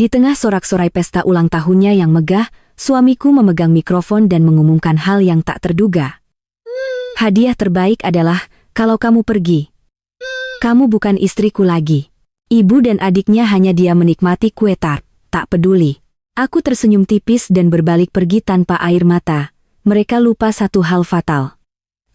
Di tengah sorak-sorai pesta ulang tahunnya yang megah, suamiku memegang mikrofon dan mengumumkan hal yang tak terduga. Hadiah terbaik adalah, kalau kamu pergi. Kamu bukan istriku lagi. Ibu dan adiknya hanya dia menikmati kue tart, tak peduli. Aku tersenyum tipis dan berbalik pergi tanpa air mata. Mereka lupa satu hal fatal.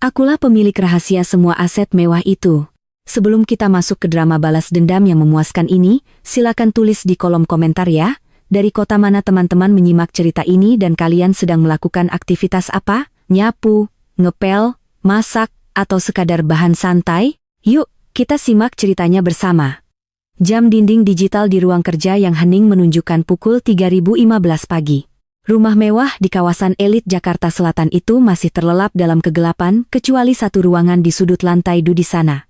Akulah pemilik rahasia semua aset mewah itu. Sebelum kita masuk ke drama balas dendam yang memuaskan ini, silakan tulis di kolom komentar ya, dari kota mana teman-teman menyimak cerita ini dan kalian sedang melakukan aktivitas apa? Nyapu, ngepel, masak, atau sekadar bahan santai? Yuk, kita simak ceritanya bersama. Jam dinding digital di ruang kerja yang hening menunjukkan pukul 3.15 pagi. Rumah mewah di kawasan elit Jakarta Selatan itu masih terlelap dalam kegelapan kecuali satu ruangan di sudut lantai di sana.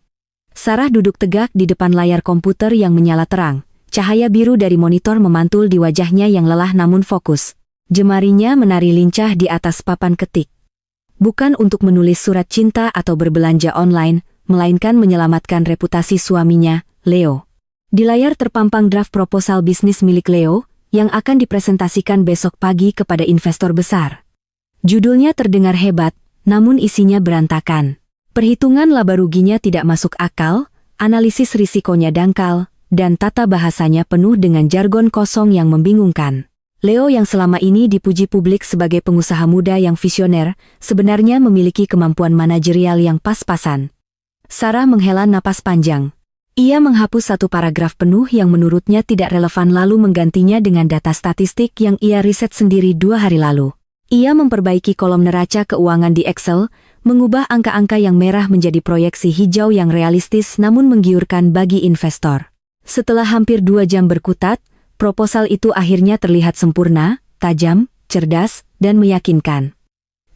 Sarah duduk tegak di depan layar komputer yang menyala terang. Cahaya biru dari monitor memantul di wajahnya yang lelah namun fokus. Jemarinya menari lincah di atas papan ketik. Bukan untuk menulis surat cinta atau berbelanja online, melainkan menyelamatkan reputasi suaminya, Leo. Di layar terpampang draft proposal bisnis milik Leo, yang akan dipresentasikan besok pagi kepada investor besar. Judulnya terdengar hebat, namun isinya berantakan. Perhitungan laba ruginya tidak masuk akal, analisis risikonya dangkal, dan tata bahasanya penuh dengan jargon kosong yang membingungkan. Leo yang selama ini dipuji publik sebagai pengusaha muda yang visioner, sebenarnya memiliki kemampuan manajerial yang pas-pasan. Sarah menghela napas panjang. Ia menghapus satu paragraf penuh yang menurutnya tidak relevan lalu menggantinya dengan data statistik yang ia riset sendiri 2 hari lalu. Ia memperbaiki kolom neraca keuangan di Excel, mengubah angka-angka yang merah menjadi proyeksi hijau yang realistis namun menggiurkan bagi investor. Setelah hampir 2 jam berkutat, proposal itu akhirnya terlihat sempurna, tajam, cerdas, dan meyakinkan.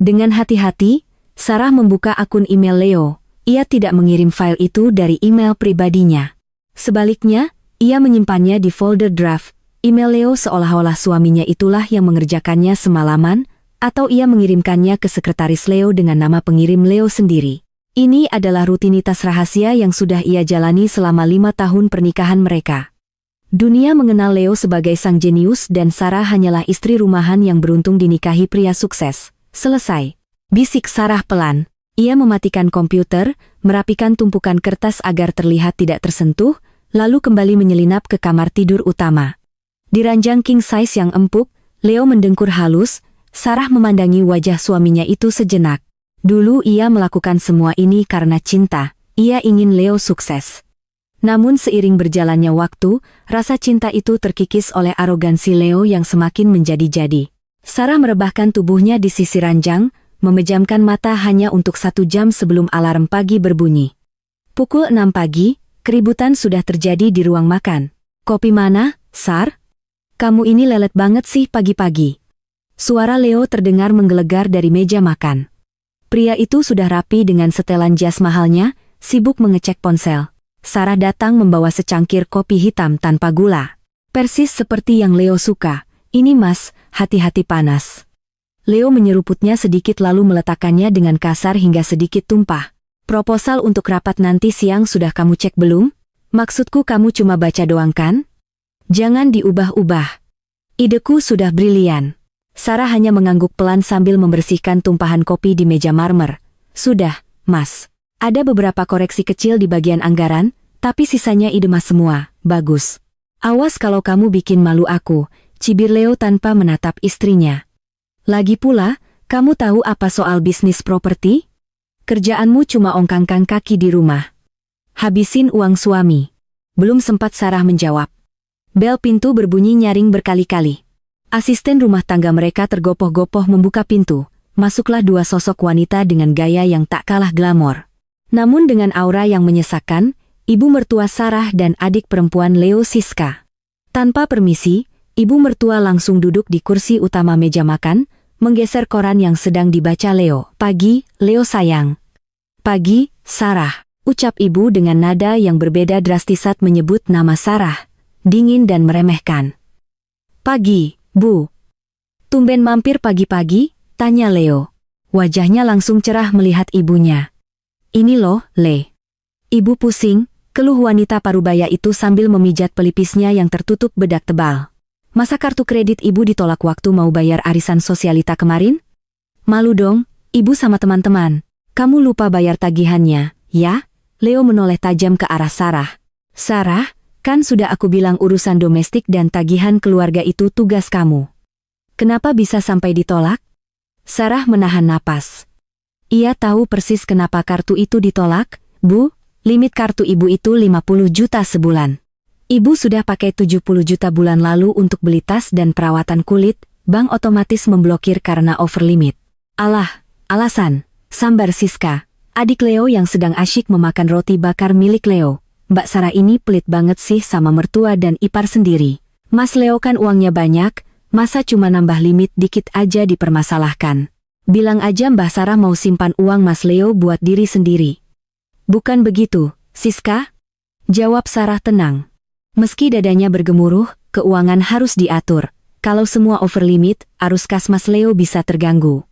Dengan hati-hati, Sarah membuka akun email Leo. Ia tidak mengirim file itu dari email pribadinya. Sebaliknya, ia menyimpannya di folder draft. Email Leo seolah-olah suaminya itulah yang mengerjakannya semalaman, atau ia mengirimkannya ke sekretaris Leo dengan nama pengirim Leo sendiri. Ini adalah rutinitas rahasia yang sudah ia jalani selama 5 tahun pernikahan mereka. Dunia mengenal Leo sebagai sang jenius dan Sarah hanyalah istri rumahan yang beruntung dinikahi pria sukses. Selesai. Bisik Sarah pelan. Ia mematikan komputer, merapikan tumpukan kertas agar terlihat tidak tersentuh, lalu kembali menyelinap ke kamar tidur utama. Di ranjang king size yang empuk, Leo mendengkur halus. Sarah memandangi wajah suaminya itu sejenak. Dulu ia melakukan semua ini karena cinta, ia ingin Leo sukses. Namun seiring berjalannya waktu, rasa cinta itu terkikis oleh arogansi Leo yang semakin menjadi-jadi. Sarah merebahkan tubuhnya di sisi ranjang, memejamkan mata hanya untuk 1 jam sebelum alarm pagi berbunyi. Pukul 6 pagi, keributan sudah terjadi di ruang makan. Kopi mana, Sar? Kamu ini lelet banget sih pagi-pagi. Suara Leo terdengar menggelegar dari meja makan. Pria itu sudah rapi dengan setelan jas mahalnya, sibuk mengecek ponsel. Sarah datang membawa secangkir kopi hitam tanpa gula. Persis seperti yang Leo suka. Ini mas, hati-hati panas. Leo menyeruputnya sedikit lalu meletakkannya dengan kasar hingga sedikit tumpah. Proposal untuk rapat nanti siang sudah kamu cek belum? Maksudku kamu cuma baca doang kan? Jangan diubah-ubah. Ideku sudah brilian. Sarah hanya mengangguk pelan sambil membersihkan tumpahan kopi di meja marmer. Sudah, mas. Ada beberapa koreksi kecil di bagian anggaran, tapi sisanya ide mas semua. Bagus. Awas kalau kamu bikin malu aku, cibir Leo tanpa menatap istrinya. Lagi pula, kamu tahu apa soal bisnis properti? Kerjaanmu cuma ongkangkan kaki di rumah. Habisin uang suami. Belum sempat Sarah menjawab. Bel pintu berbunyi nyaring berkali-kali. Asisten rumah tangga mereka tergopoh-gopoh membuka pintu. Masuklah 2 sosok wanita dengan gaya yang tak kalah glamor. Namun dengan aura yang menyesakkan, ibu mertua Sarah dan adik perempuan Leo Siska. Tanpa permisi, ibu mertua langsung duduk di kursi utama meja makan, menggeser koran yang sedang dibaca Leo. Pagi, Leo sayang. Pagi, Sarah. Ucap ibu dengan nada yang berbeda drastis saat menyebut nama Sarah. Dingin dan meremehkan. Pagi, Bu. Tumben mampir pagi-pagi, tanya Leo. Wajahnya langsung cerah melihat ibunya. Ini loh, Le. Ibu pusing, keluh wanita parubaya itu sambil memijat pelipisnya yang tertutup bedak tebal. Masa kartu kredit ibu ditolak waktu mau bayar arisan sosialita kemarin? Malu dong, ibu sama teman-teman. Kamu lupa bayar tagihannya, ya? Leo menoleh tajam ke arah Sarah. Sarah, kan sudah aku bilang urusan domestik dan tagihan keluarga itu tugas kamu. Kenapa bisa sampai ditolak? Sarah menahan napas. Ia tahu persis kenapa kartu itu ditolak, Bu. Limit kartu ibu itu 50 juta sebulan. Ibu sudah pakai 70 juta bulan lalu untuk beli tas dan perawatan kulit, bank otomatis memblokir karena over limit. Alah, alasan, sambar Siska. Adik Leo yang sedang asyik memakan roti bakar milik Leo. Mbak Sarah ini pelit banget sih sama mertua dan ipar sendiri. Mas Leo kan uangnya banyak, masa cuma nambah limit dikit aja dipermasalahkan. Bilang aja Mbak Sarah mau simpan uang Mas Leo buat diri sendiri. Bukan begitu, Siska? Jawab Sarah tenang. Meski dadanya bergemuruh, keuangan harus diatur. Kalau semua over limit, arus kas Mas Leo bisa terganggu.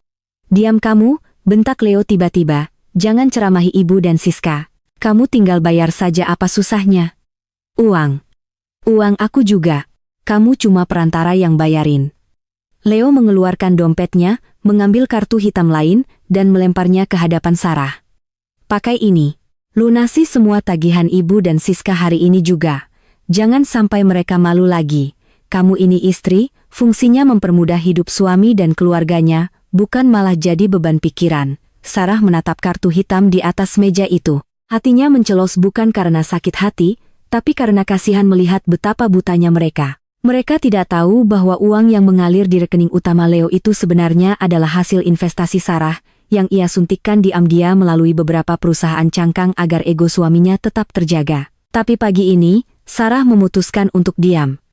Diam kamu, bentak Leo tiba-tiba. Jangan ceramahi ibu dan Siska. Kamu tinggal bayar saja, apa susahnya? Uang. Uang aku juga. Kamu cuma perantara yang bayarin. Leo mengeluarkan dompetnya, mengambil kartu hitam lain, dan melemparnya ke hadapan Sarah. Pakai ini. Lunasi semua tagihan ibu dan Siska hari ini juga. Jangan sampai mereka malu lagi. Kamu ini istri, fungsinya mempermudah hidup suami dan keluarganya, bukan malah jadi beban pikiran. Sarah menatap kartu hitam di atas meja itu. Hatinya mencelos bukan karena sakit hati, tapi karena kasihan melihat betapa butanya mereka. Mereka tidak tahu bahwa uang yang mengalir di rekening utama Leo itu sebenarnya adalah hasil investasi Sarah, yang ia suntikkan diam-diam melalui beberapa perusahaan cangkang agar ego suaminya tetap terjaga. Tapi pagi ini, Sarah memutuskan untuk diam.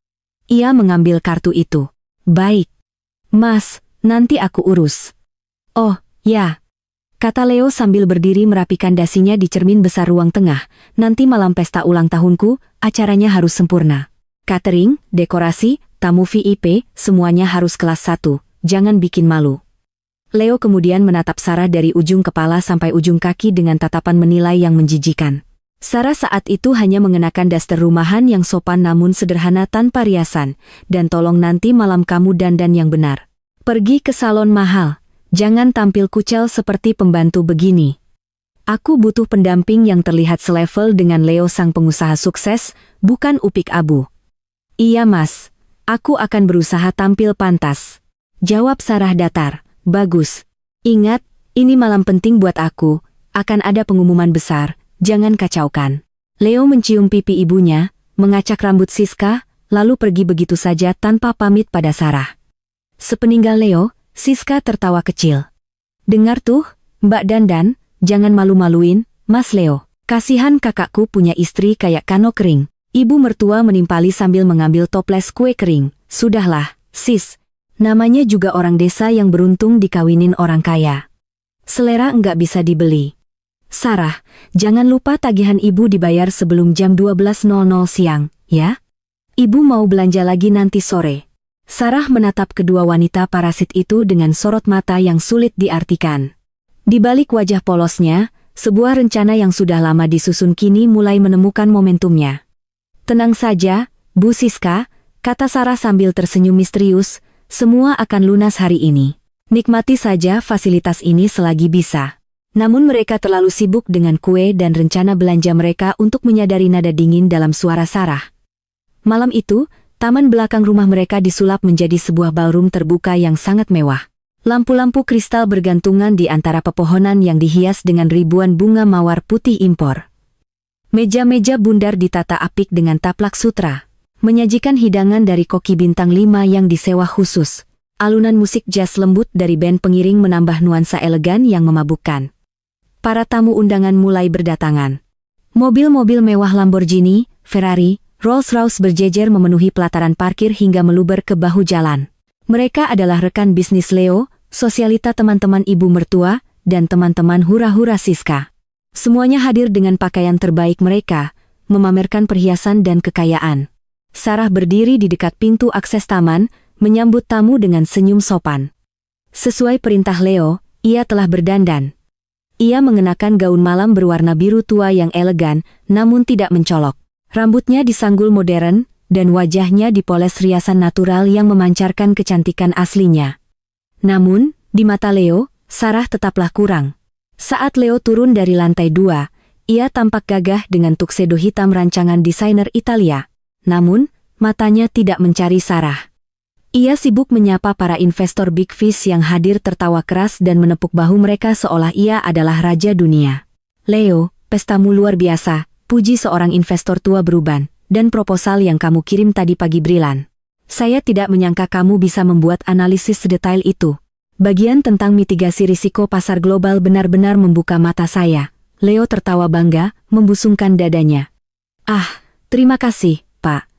Ia mengambil kartu itu. Baik. Mas, nanti aku urus. Oh, ya. Kata Leo sambil berdiri merapikan dasinya di cermin besar ruang tengah. Nanti malam pesta ulang tahunku, acaranya harus sempurna. Catering, dekorasi, tamu VIP, semuanya harus kelas 1. Jangan bikin malu. Leo kemudian menatap Sarah dari ujung kepala sampai ujung kaki dengan tatapan menilai yang menjijikan. Sarah saat itu hanya mengenakan daster rumahan yang sopan namun sederhana tanpa riasan, dan tolong nanti malam kamu dandan yang benar. Pergi ke salon mahal, jangan tampil kucel seperti pembantu begini. Aku butuh pendamping yang terlihat selevel dengan Leo sang pengusaha sukses, bukan upik abu. Iya mas, aku akan berusaha tampil pantas. Jawab Sarah datar, bagus. Ingat, ini malam penting buat aku, akan ada pengumuman besar. Jangan kacaukan. Leo mencium pipi ibunya, mengacak rambut Siska, lalu pergi begitu saja tanpa pamit pada Sarah. Sepeninggal Leo, Siska tertawa kecil. Dengar tuh, Mbak Dandan, jangan malu-maluin, Mas Leo. Kasihan kakakku punya istri kayak Kano kering. Ibu mertua menimpali sambil mengambil toples kue kering. Sudahlah, sis. Namanya juga orang desa yang beruntung dikawinin orang kaya. Selera enggak bisa dibeli. Sarah, jangan lupa tagihan ibu dibayar sebelum jam 12.00 siang, ya? Ibu mau belanja lagi nanti sore. Sarah menatap kedua wanita parasit itu dengan sorot mata yang sulit diartikan. Di balik wajah polosnya, sebuah rencana yang sudah lama disusun kini mulai menemukan momentumnya. Tenang saja, Bu Siska, kata Sarah sambil tersenyum misterius, semua akan lunas hari ini. Nikmati saja fasilitas ini selagi bisa. Namun mereka terlalu sibuk dengan kue dan rencana belanja mereka untuk menyadari nada dingin dalam suara Sarah. Malam itu, taman belakang rumah mereka disulap menjadi sebuah ballroom terbuka yang sangat mewah. Lampu-lampu kristal bergantungan di antara pepohonan yang dihias dengan ribuan bunga mawar putih impor. Meja-meja bundar ditata apik dengan taplak sutra, menyajikan hidangan dari koki bintang 5 yang disewa khusus. Alunan musik jazz lembut dari band pengiring menambah nuansa elegan yang memabukkan. Para tamu undangan mulai berdatangan. Mobil-mobil mewah Lamborghini, Ferrari, Rolls-Royce berjejer memenuhi pelataran parkir hingga meluber ke bahu jalan. Mereka adalah rekan bisnis Leo, sosialita teman-teman ibu mertua, dan teman-teman hura-hura Siska. Semuanya hadir dengan pakaian terbaik mereka, memamerkan perhiasan dan kekayaan. Sarah berdiri di dekat pintu akses taman, menyambut tamu dengan senyum sopan. Sesuai perintah Leo, ia telah berdandan. Ia mengenakan gaun malam berwarna biru tua yang elegan, namun tidak mencolok. Rambutnya disanggul modern, dan wajahnya dipoles riasan natural yang memancarkan kecantikan aslinya. Namun, di mata Leo, Sarah tetaplah kurang. Saat Leo turun dari lantai 2, ia tampak gagah dengan tuxedo hitam rancangan desainer Italia. Namun, matanya tidak mencari Sarah. Ia sibuk menyapa para investor Big Fish yang hadir tertawa keras dan menepuk bahu mereka seolah ia adalah raja dunia. Leo, pestamu luar biasa, puji seorang investor tua beruban, dan proposal yang kamu kirim tadi pagi brilian. Saya tidak menyangka kamu bisa membuat analisis sedetail itu. Bagian tentang mitigasi risiko pasar global benar-benar membuka mata saya. Leo tertawa bangga, membusungkan dadanya. Ah, terima kasih, Pak.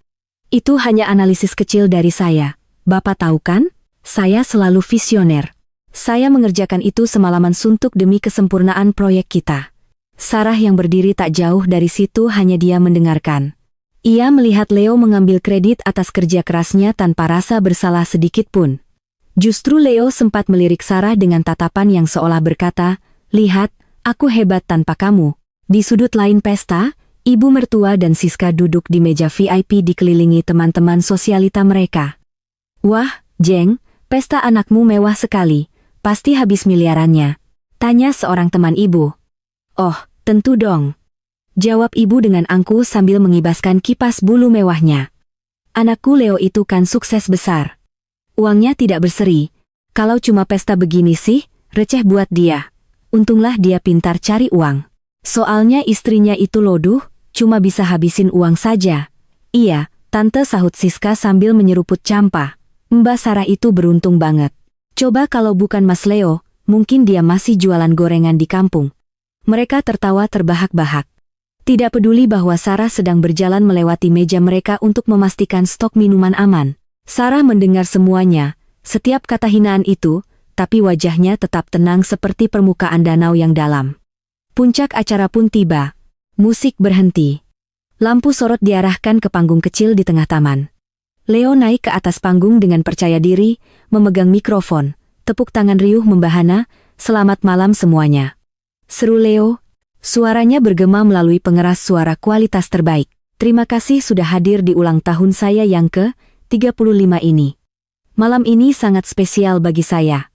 Itu hanya analisis kecil dari saya. Bapak tahu kan? Saya selalu visioner. Saya mengerjakan itu semalaman suntuk demi kesempurnaan proyek kita. Sarah yang berdiri tak jauh dari situ hanya diam mendengarkan. Ia melihat Leo mengambil kredit atas kerja kerasnya tanpa rasa bersalah sedikit pun. Justru Leo sempat melirik Sarah dengan tatapan yang seolah berkata, "Lihat, aku hebat tanpa kamu." Di sudut lain pesta, ibu mertua dan Siska duduk di meja VIP dikelilingi teman-teman sosialita mereka. "Wah, Jeng, pesta anakmu mewah sekali, pasti habis miliarannya," tanya seorang teman ibu. "Oh, tentu dong," jawab ibu dengan angkuh sambil mengibaskan kipas bulu mewahnya. "Anakku Leo itu kan sukses besar. Uangnya tidak berseri. Kalau cuma pesta begini sih, receh buat dia. Untunglah dia pintar cari uang. Soalnya istrinya itu loduh, cuma bisa habisin uang saja." "Iya, Tante," sahut Siska sambil menyeruput campa. "Mbak Sarah itu beruntung banget. Coba kalau bukan Mas Leo, mungkin dia masih jualan gorengan di kampung." Mereka tertawa terbahak-bahak. Tidak peduli bahwa Sarah sedang berjalan melewati meja mereka untuk memastikan stok minuman aman. Sarah mendengar semuanya, setiap kata hinaan itu, tapi wajahnya tetap tenang seperti permukaan danau yang dalam. Puncak acara pun tiba. Musik berhenti. Lampu sorot diarahkan ke panggung kecil di tengah taman. Leo naik ke atas panggung dengan percaya diri, memegang mikrofon, tepuk tangan riuh membahana, "Selamat malam semuanya," seru Leo. Suaranya bergema melalui pengeras suara kualitas terbaik. "Terima kasih sudah hadir di ulang tahun saya yang ke-35 ini. Malam ini sangat spesial bagi saya.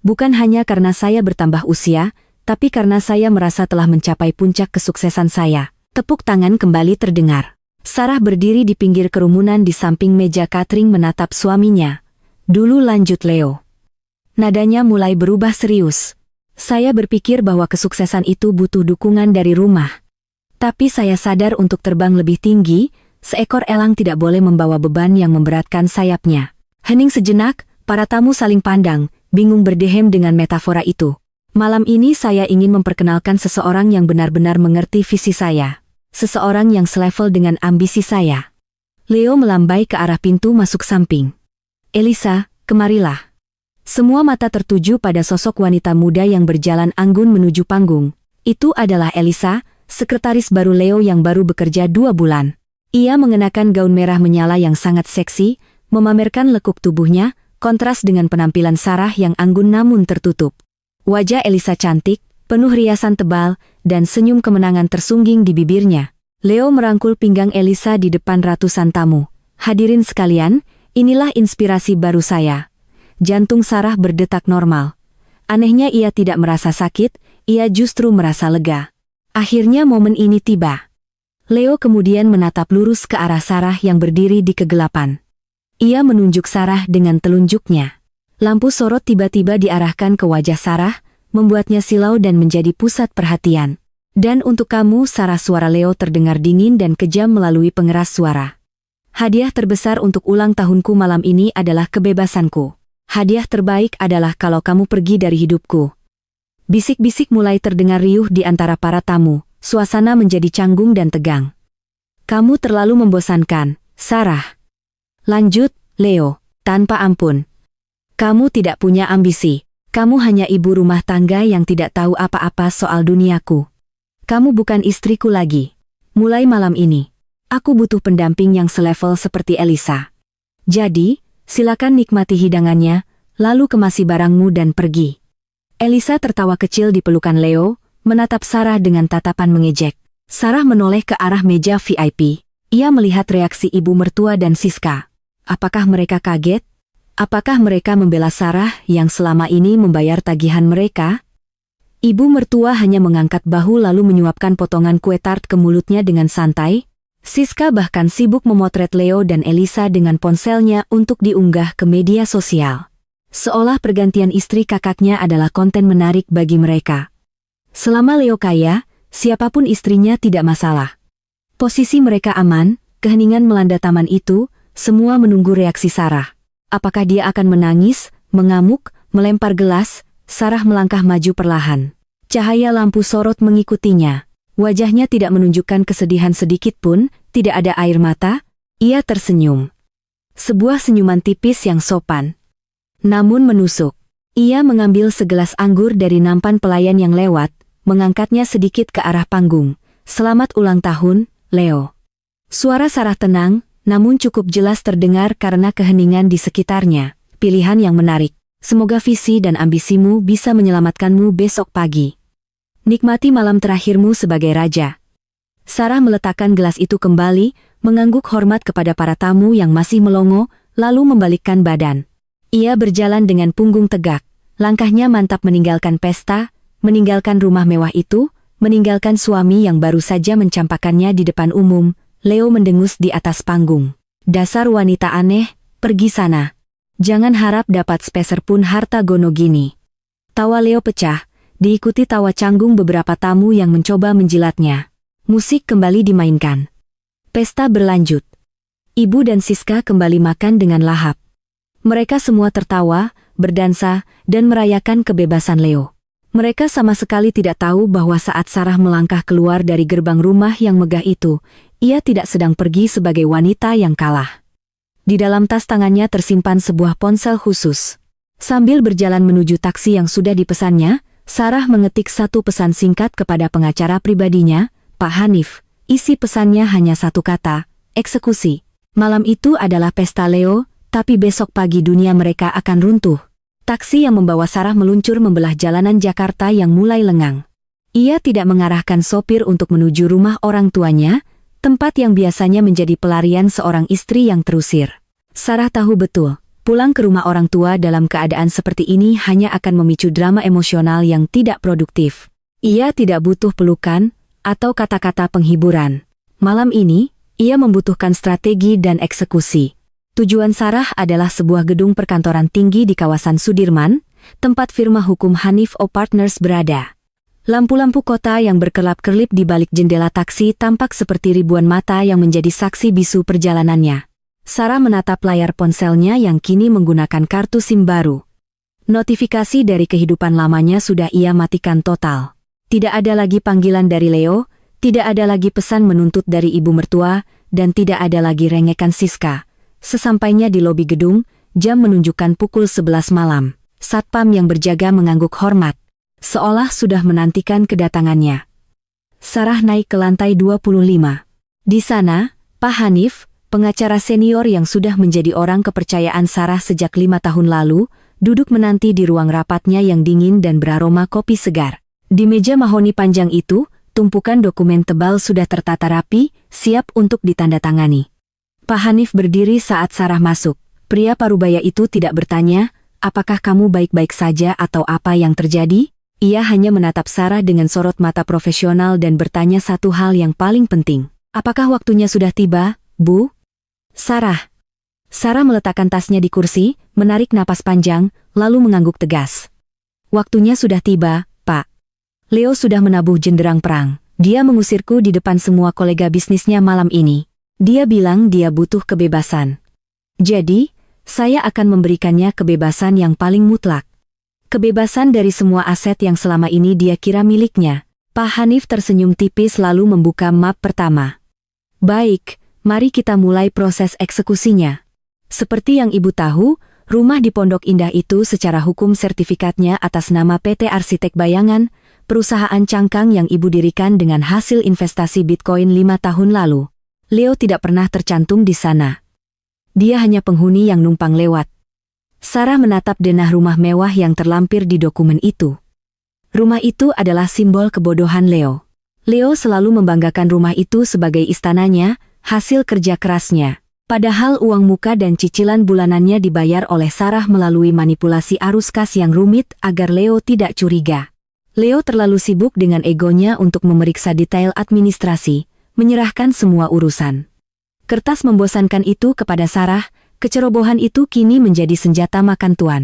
Bukan hanya karena saya bertambah usia, tapi karena saya merasa telah mencapai puncak kesuksesan saya." Tepuk tangan kembali terdengar. Sarah berdiri di pinggir kerumunan di samping meja catering menatap suaminya. "Dulu," lanjut Leo. Nadanya mulai berubah serius. "Saya berpikir bahwa kesuksesan itu butuh dukungan dari rumah. Tapi saya sadar untuk terbang lebih tinggi, seekor elang tidak boleh membawa beban yang memberatkan sayapnya." Hening sejenak, para tamu saling pandang, bingung berdehem dengan metafora itu. "Malam ini saya ingin memperkenalkan seseorang yang benar-benar mengerti visi saya. Seseorang yang selevel dengan ambisi saya." Leo melambai ke arah pintu masuk samping. "Elisa, kemarilah." Semua mata tertuju pada sosok wanita muda yang berjalan anggun menuju panggung. Itu adalah Elisa, sekretaris baru Leo yang baru bekerja 2 bulan. Ia mengenakan gaun merah menyala yang sangat seksi, memamerkan lekuk tubuhnya, kontras dengan penampilan Sarah yang anggun namun tertutup. Wajah Elisa cantik, penuh riasan tebal, dan senyum kemenangan tersungging di bibirnya. Leo merangkul pinggang Elisa di depan ratusan tamu. "Hadirin sekalian, inilah inspirasi baru saya." Jantung Sarah berdetak normal. Anehnya ia tidak merasa sakit, ia justru merasa lega. Akhirnya momen ini tiba. Leo kemudian menatap lurus ke arah Sarah yang berdiri di kegelapan. Ia menunjuk Sarah dengan telunjuknya. Lampu sorot tiba-tiba diarahkan ke wajah Sarah, membuatnya silau dan menjadi pusat perhatian. "Dan untuk kamu, Sarah," suara Leo terdengar dingin dan kejam melalui pengeras suara. "Hadiah terbesar untuk ulang tahunku malam ini adalah kebebasanku. Hadiah terbaik adalah kalau kamu pergi dari hidupku." Bisik-bisik mulai terdengar riuh di antara para tamu, suasana menjadi canggung dan tegang. "Kamu terlalu membosankan, Sarah," lanjut Leo, tanpa ampun. "Kamu tidak punya ambisi. Kamu hanya ibu rumah tangga yang tidak tahu apa-apa soal duniaku. Kamu bukan istriku lagi. Mulai malam ini, aku butuh pendamping yang selevel seperti Elisa. Jadi, silakan nikmati hidangannya, lalu kemasi barangmu dan pergi." Elisa tertawa kecil di pelukan Leo, menatap Sarah dengan tatapan mengejek. Sarah menoleh ke arah meja VIP. Ia melihat reaksi ibu mertua dan Siska. Apakah mereka kaget? Apakah mereka membela Sarah yang selama ini membayar tagihan mereka? Ibu mertua hanya mengangkat bahu lalu menyuapkan potongan kue tart ke mulutnya dengan santai. Siska bahkan sibuk memotret Leo dan Elisa dengan ponselnya untuk diunggah ke media sosial. Seolah pergantian istri kakaknya adalah konten menarik bagi mereka. Selama Leo kaya, siapapun istrinya tidak masalah. Posisi mereka aman, keheningan melanda taman itu, semua menunggu reaksi Sarah. Apakah dia akan menangis, mengamuk, melempar gelas? Sarah melangkah maju perlahan. Cahaya lampu sorot mengikutinya. Wajahnya tidak menunjukkan kesedihan sedikit pun, tidak ada air mata. Ia tersenyum. Sebuah senyuman tipis yang sopan. Namun menusuk. Ia mengambil segelas anggur dari nampan pelayan yang lewat, mengangkatnya sedikit ke arah panggung. Selamat ulang tahun, Leo. Suara Sarah tenang, namun cukup jelas terdengar karena keheningan di sekitarnya. Pilihan yang menarik. Semoga visi dan ambisimu bisa menyelamatkanmu besok pagi. Nikmati malam terakhirmu sebagai raja. Sarah meletakkan gelas itu kembali, mengangguk hormat kepada para tamu yang masih melongo, lalu membalikkan badan. Ia berjalan dengan punggung tegak. Langkahnya mantap meninggalkan pesta, meninggalkan rumah mewah itu, meninggalkan suami yang baru saja mencampakkannya di depan umum. Leo mendengus di atas panggung. Dasar wanita aneh, pergi sana. Jangan harap dapat sepeser pun harta gono gini. Tawa Leo pecah, diikuti tawa canggung beberapa tamu yang mencoba menjilatnya. Musik kembali dimainkan. Pesta berlanjut. Ibu dan Siska kembali makan dengan lahap. Mereka semua tertawa, berdansa, dan merayakan kebebasan Leo. Mereka sama sekali tidak tahu bahwa saat Sarah melangkah keluar dari gerbang rumah yang megah itu, ia tidak sedang pergi sebagai wanita yang kalah. Di dalam tas tangannya tersimpan sebuah ponsel khusus. Sambil berjalan menuju taksi yang sudah dipesannya, Sarah mengetik satu pesan singkat kepada pengacara pribadinya, Pak Hanif. Isi pesannya hanya satu kata, eksekusi. Malam itu adalah pesta Leo, tapi besok pagi dunia mereka akan runtuh. Taksi yang membawa Sarah meluncur membelah jalanan Jakarta yang mulai lengang. Ia tidak mengarahkan sopir untuk menuju rumah orang tuanya, tempat yang biasanya menjadi pelarian seorang istri yang terusir. Sarah tahu betul, pulang ke rumah orang tua dalam keadaan seperti ini hanya akan memicu drama emosional yang tidak produktif. Ia tidak butuh pelukan atau kata-kata penghiburan. Malam ini, ia membutuhkan strategi dan eksekusi. Tujuan Sarah adalah sebuah gedung perkantoran tinggi di kawasan Sudirman, tempat firma hukum Hanif O Partners berada. Lampu-lampu kota yang berkelap-kelip di balik jendela taksi tampak seperti ribuan mata yang menjadi saksi bisu perjalanannya. Sarah menatap layar ponselnya yang kini menggunakan kartu SIM baru. Notifikasi dari kehidupan lamanya sudah ia matikan total. Tidak ada lagi panggilan dari Leo, tidak ada lagi pesan menuntut dari ibu mertua, dan tidak ada lagi rengekan Siska. Sesampainya di lobi gedung, jam menunjukkan pukul 11 malam. Satpam yang berjaga mengangguk hormat, seolah sudah menantikan kedatangannya. Sarah naik ke lantai 25. Di sana, Pak Hanif, pengacara senior yang sudah menjadi orang kepercayaan Sarah sejak 5 tahun lalu, duduk menanti di ruang rapatnya yang dingin dan beraroma kopi segar. Di meja mahoni panjang itu, tumpukan dokumen tebal sudah tertata rapi, siap untuk ditandatangani. Pak Hanif berdiri saat Sarah masuk. Pria parubaya itu tidak bertanya, apakah kamu baik-baik saja atau apa yang terjadi? Ia hanya menatap Sarah dengan sorot mata profesional dan bertanya satu hal yang paling penting. Apakah waktunya sudah tiba, Bu? Sarah. Sarah meletakkan tasnya di kursi, menarik napas panjang, lalu mengangguk tegas. Waktunya sudah tiba, Pak. Leo sudah menabuh jenderang perang. Dia mengusirku di depan semua kolega bisnisnya malam ini. Dia bilang dia butuh kebebasan. Jadi, saya akan memberikannya kebebasan yang paling mutlak. Kebebasan dari semua aset yang selama ini dia kira miliknya. Pak Hanif tersenyum tipis lalu membuka map pertama. Baik, mari kita mulai proses eksekusinya. Seperti yang Ibu tahu, rumah di Pondok Indah itu secara hukum sertifikatnya atas nama PT Arsitek Bayangan, perusahaan cangkang yang Ibu dirikan dengan hasil investasi Bitcoin 5 tahun lalu. Leo tidak pernah tercantum di sana. Dia hanya penghuni yang numpang lewat. Sarah menatap denah rumah mewah yang terlampir di dokumen itu. Rumah itu adalah simbol kebodohan Leo. Leo selalu membanggakan rumah itu sebagai istananya, hasil kerja kerasnya. Padahal uang muka dan cicilan bulanannya dibayar oleh Sarah melalui manipulasi arus kas yang rumit agar Leo tidak curiga. Leo terlalu sibuk dengan egonya untuk memeriksa detail administrasi, menyerahkan semua urusan. Kertas membosankan itu kepada Sarah, kecerobohan itu kini menjadi senjata makan tuan.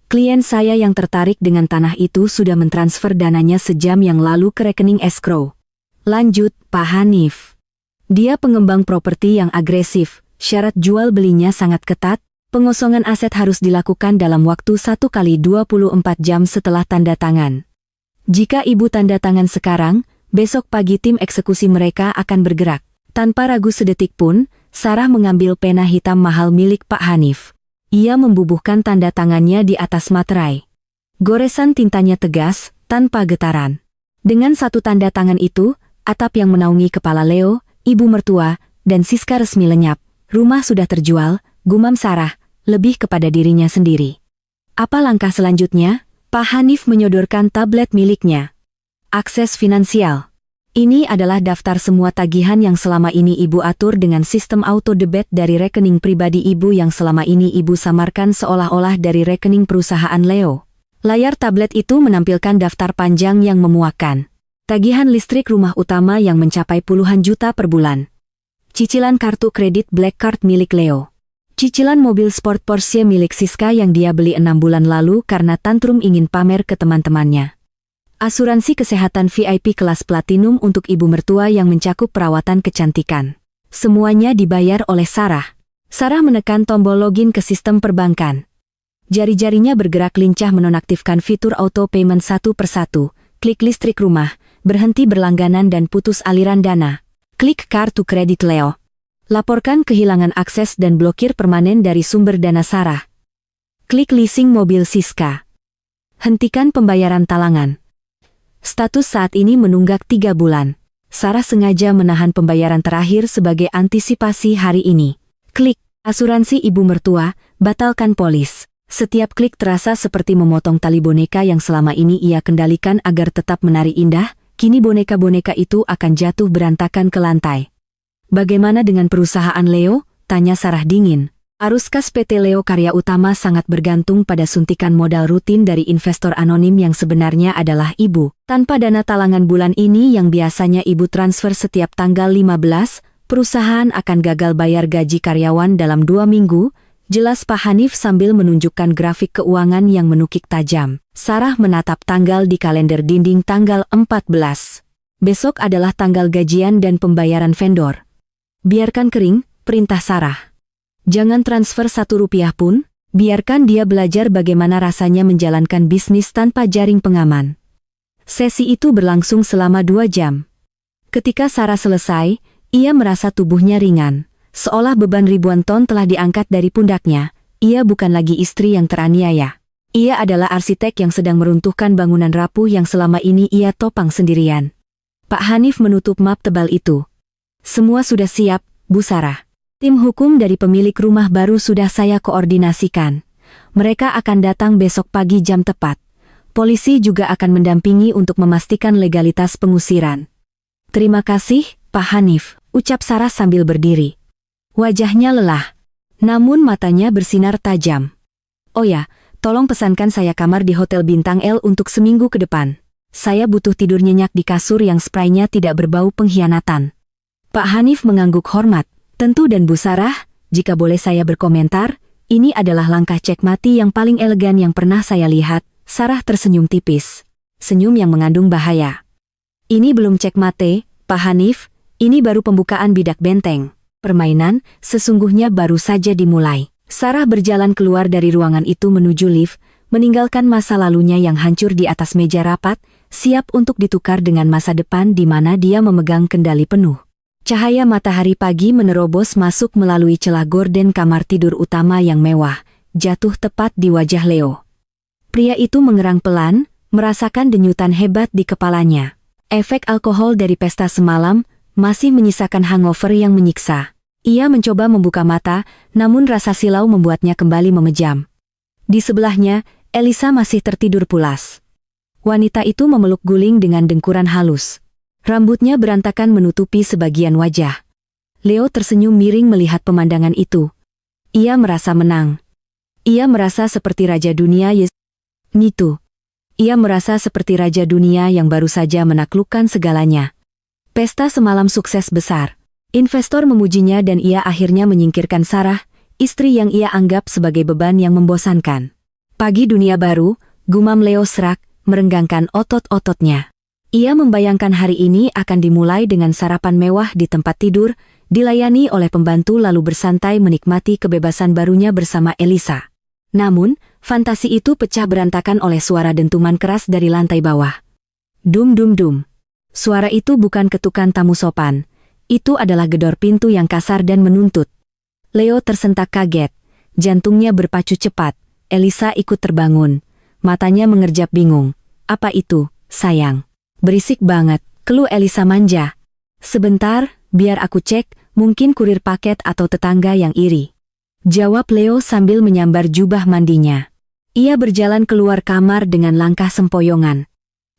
Klien saya yang tertarik dengan tanah itu sudah mentransfer dananya sejam yang lalu ke rekening escrow. Lanjut, Pak Hanif. Dia pengembang properti yang agresif. Syarat jual belinya sangat ketat, pengosongan aset harus dilakukan dalam waktu 1x24 jam setelah tanda tangan. Jika ibu tanda tangan sekarang, besok pagi tim eksekusi mereka akan bergerak. Tanpa ragu sedetik pun, Sarah mengambil pena hitam mahal milik Pak Hanif. Ia membubuhkan tanda tangannya di atas materai. Goresan tintanya tegas, tanpa getaran. Dengan satu tanda tangan itu, atap yang menaungi kepala Leo, ibu mertua, dan Siska resmi lenyap. Rumah sudah terjual, gumam Sarah, lebih kepada dirinya sendiri. Apa langkah selanjutnya? Pak Hanif menyodorkan tablet miliknya. Akses finansial. Ini adalah daftar semua tagihan yang selama ini ibu atur dengan sistem auto debit dari rekening pribadi ibu yang selama ini ibu samarkan seolah-olah dari rekening perusahaan Leo. Layar tablet itu menampilkan daftar panjang yang memuakkan. Tagihan listrik rumah utama yang mencapai puluhan juta per bulan. Cicilan kartu kredit Black Card milik Leo. Cicilan mobil sport Porsche milik Siska yang dia beli 6 bulan lalu karena tantrum ingin pamer ke teman-temannya. Asuransi kesehatan VIP kelas platinum untuk ibu mertua yang mencakup perawatan kecantikan. Semuanya dibayar oleh Sarah. Sarah menekan tombol login ke sistem perbankan. Jari-jarinya bergerak lincah menonaktifkan fitur auto payment satu persatu, klik listrik rumah, berhenti berlangganan dan putus aliran dana. Klik kartu kredit Leo. Laporkan kehilangan akses dan blokir permanen dari sumber dana Sarah. Klik leasing mobil Siska. Hentikan pembayaran talangan. Status saat ini menunggak 3 bulan. Sarah sengaja menahan pembayaran terakhir sebagai antisipasi hari ini. Klik asuransi ibu mertua, batalkan polis. Setiap klik terasa seperti memotong tali boneka yang selama ini ia kendalikan agar tetap menari indah. Kini boneka-boneka itu akan jatuh berantakan ke lantai. Bagaimana dengan perusahaan Leo? Tanya Sarah dingin. Arus kas PT Leo Karya Utama sangat bergantung pada suntikan modal rutin dari investor anonim yang sebenarnya adalah ibu. Tanpa dana talangan bulan ini yang biasanya ibu transfer setiap tanggal 15, perusahaan akan gagal bayar gaji karyawan dalam 2 minggu, jelas Pak Hanif sambil menunjukkan grafik keuangan yang menukik tajam. Sarah menatap tanggal di kalender dinding tanggal 14. Besok adalah tanggal gajian dan pembayaran vendor. Biarkan kering, perintah Sarah. Jangan transfer 1 rupiah pun, biarkan dia belajar bagaimana rasanya menjalankan bisnis tanpa jaring pengaman. Sesi itu berlangsung selama 2 jam. Ketika Sarah selesai, ia merasa tubuhnya ringan. Seolah beban ribuan ton telah diangkat dari pundaknya. Ia bukan lagi istri yang teraniaya. Ia adalah arsitek yang sedang meruntuhkan bangunan rapuh yang selama ini ia topang sendirian. Pak Hanif menutup map tebal itu. Semua sudah siap, Bu Sarah. Tim hukum dari pemilik rumah baru sudah saya koordinasikan. Mereka akan datang besok pagi jam tepat. Polisi juga akan mendampingi untuk memastikan legalitas pengusiran. Terima kasih, Pak Hanif, ucap Sarah sambil berdiri. Wajahnya lelah, namun matanya bersinar tajam. Oh ya, tolong pesankan saya kamar di Hotel Bintang L untuk seminggu ke depan. Saya butuh tidur nyenyak di kasur yang spraynya tidak berbau pengkhianatan. Pak Hanif mengangguk hormat. Tentu dan Bu Sarah, jika boleh saya berkomentar, ini adalah langkah cek mati yang paling elegan yang pernah saya lihat. Sarah tersenyum tipis. Senyum yang mengandung bahaya. Ini belum cek mate, Pak Hanif, ini baru pembukaan bidak benteng. Permainan sesungguhnya baru saja dimulai. Sarah berjalan keluar dari ruangan itu menuju lift, meninggalkan masa lalunya yang hancur di atas meja rapat, siap untuk ditukar dengan masa depan di mana dia memegang kendali penuh. Cahaya matahari pagi menerobos masuk melalui celah gorden kamar tidur utama yang mewah, jatuh tepat di wajah Leo. Pria itu mengerang pelan, merasakan denyutan hebat di kepalanya. Efek alkohol dari pesta semalam masih menyisakan hangover yang menyiksa. Ia mencoba membuka mata, namun rasa silau membuatnya kembali memejam. Di sebelahnya, Elisa masih tertidur pulas. Wanita itu memeluk guling dengan dengkuran halus. Rambutnya berantakan menutupi sebagian wajah. Leo tersenyum miring melihat pemandangan itu. Ia merasa menang. Ia merasa seperti raja dunia Gitu. Ia merasa seperti raja dunia yang baru saja menaklukkan segalanya. Pesta semalam sukses besar. Investor memujinya dan ia akhirnya menyingkirkan Sarah, istri yang ia anggap sebagai beban yang membosankan. Pagi dunia baru, gumam Leo serak, merenggangkan otot-ototnya. Ia membayangkan hari ini akan dimulai dengan sarapan mewah di tempat tidur, dilayani oleh pembantu lalu bersantai menikmati kebebasan barunya bersama Elisa. Namun, fantasi itu pecah berantakan oleh suara dentuman keras dari lantai bawah. Dum dum dum. Suara itu bukan ketukan tamu sopan. Itu adalah gedor pintu yang kasar dan menuntut. Leo tersentak kaget. Jantungnya berpacu cepat. Elisa ikut terbangun. Matanya mengerjap bingung. Apa itu, sayang? Berisik banget, keluh Elisa manja. Sebentar, biar aku cek, mungkin kurir paket atau tetangga yang iri. Jawab Leo sambil menyambar jubah mandinya. Ia berjalan keluar kamar dengan langkah sempoyongan.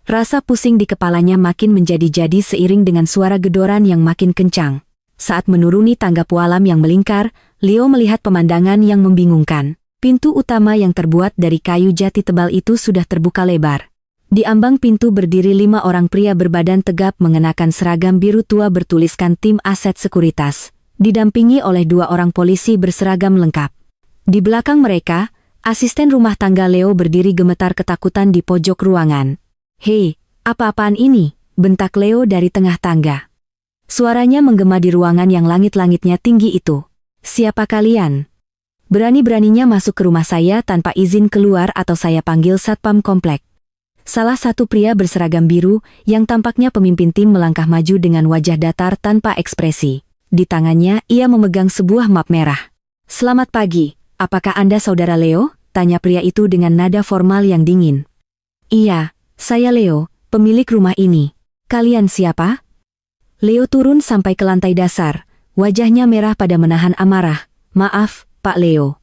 Rasa pusing di kepalanya makin menjadi-jadi seiring dengan suara gedoran yang makin kencang. Saat menuruni tangga pualam yang melingkar, Leo melihat pemandangan yang membingungkan. Pintu utama yang terbuat dari kayu jati tebal itu sudah terbuka lebar. Di ambang pintu berdiri 5 orang pria berbadan tegap mengenakan seragam biru tua bertuliskan Tim Aset Sekuritas, didampingi oleh 2 orang polisi berseragam lengkap. Di belakang mereka, asisten rumah tangga Leo berdiri gemetar ketakutan di pojok ruangan. "Hei, apa-apaan ini?" bentak Leo dari tengah tangga. Suaranya menggema di ruangan yang langit-langitnya tinggi itu. "Siapa kalian? Berani-beraninya masuk ke rumah saya tanpa izin keluar atau saya panggil satpam komplek." Salah satu pria berseragam biru, yang tampaknya pemimpin tim melangkah maju dengan wajah datar tanpa ekspresi. Di tangannya, ia memegang sebuah map merah. "Selamat pagi, apakah Anda saudara Leo?" tanya pria itu dengan nada formal yang dingin. "Iya, saya Leo, pemilik rumah ini. Kalian siapa?" Leo turun sampai ke lantai dasar, wajahnya merah pada menahan amarah. "Maaf, Pak Leo.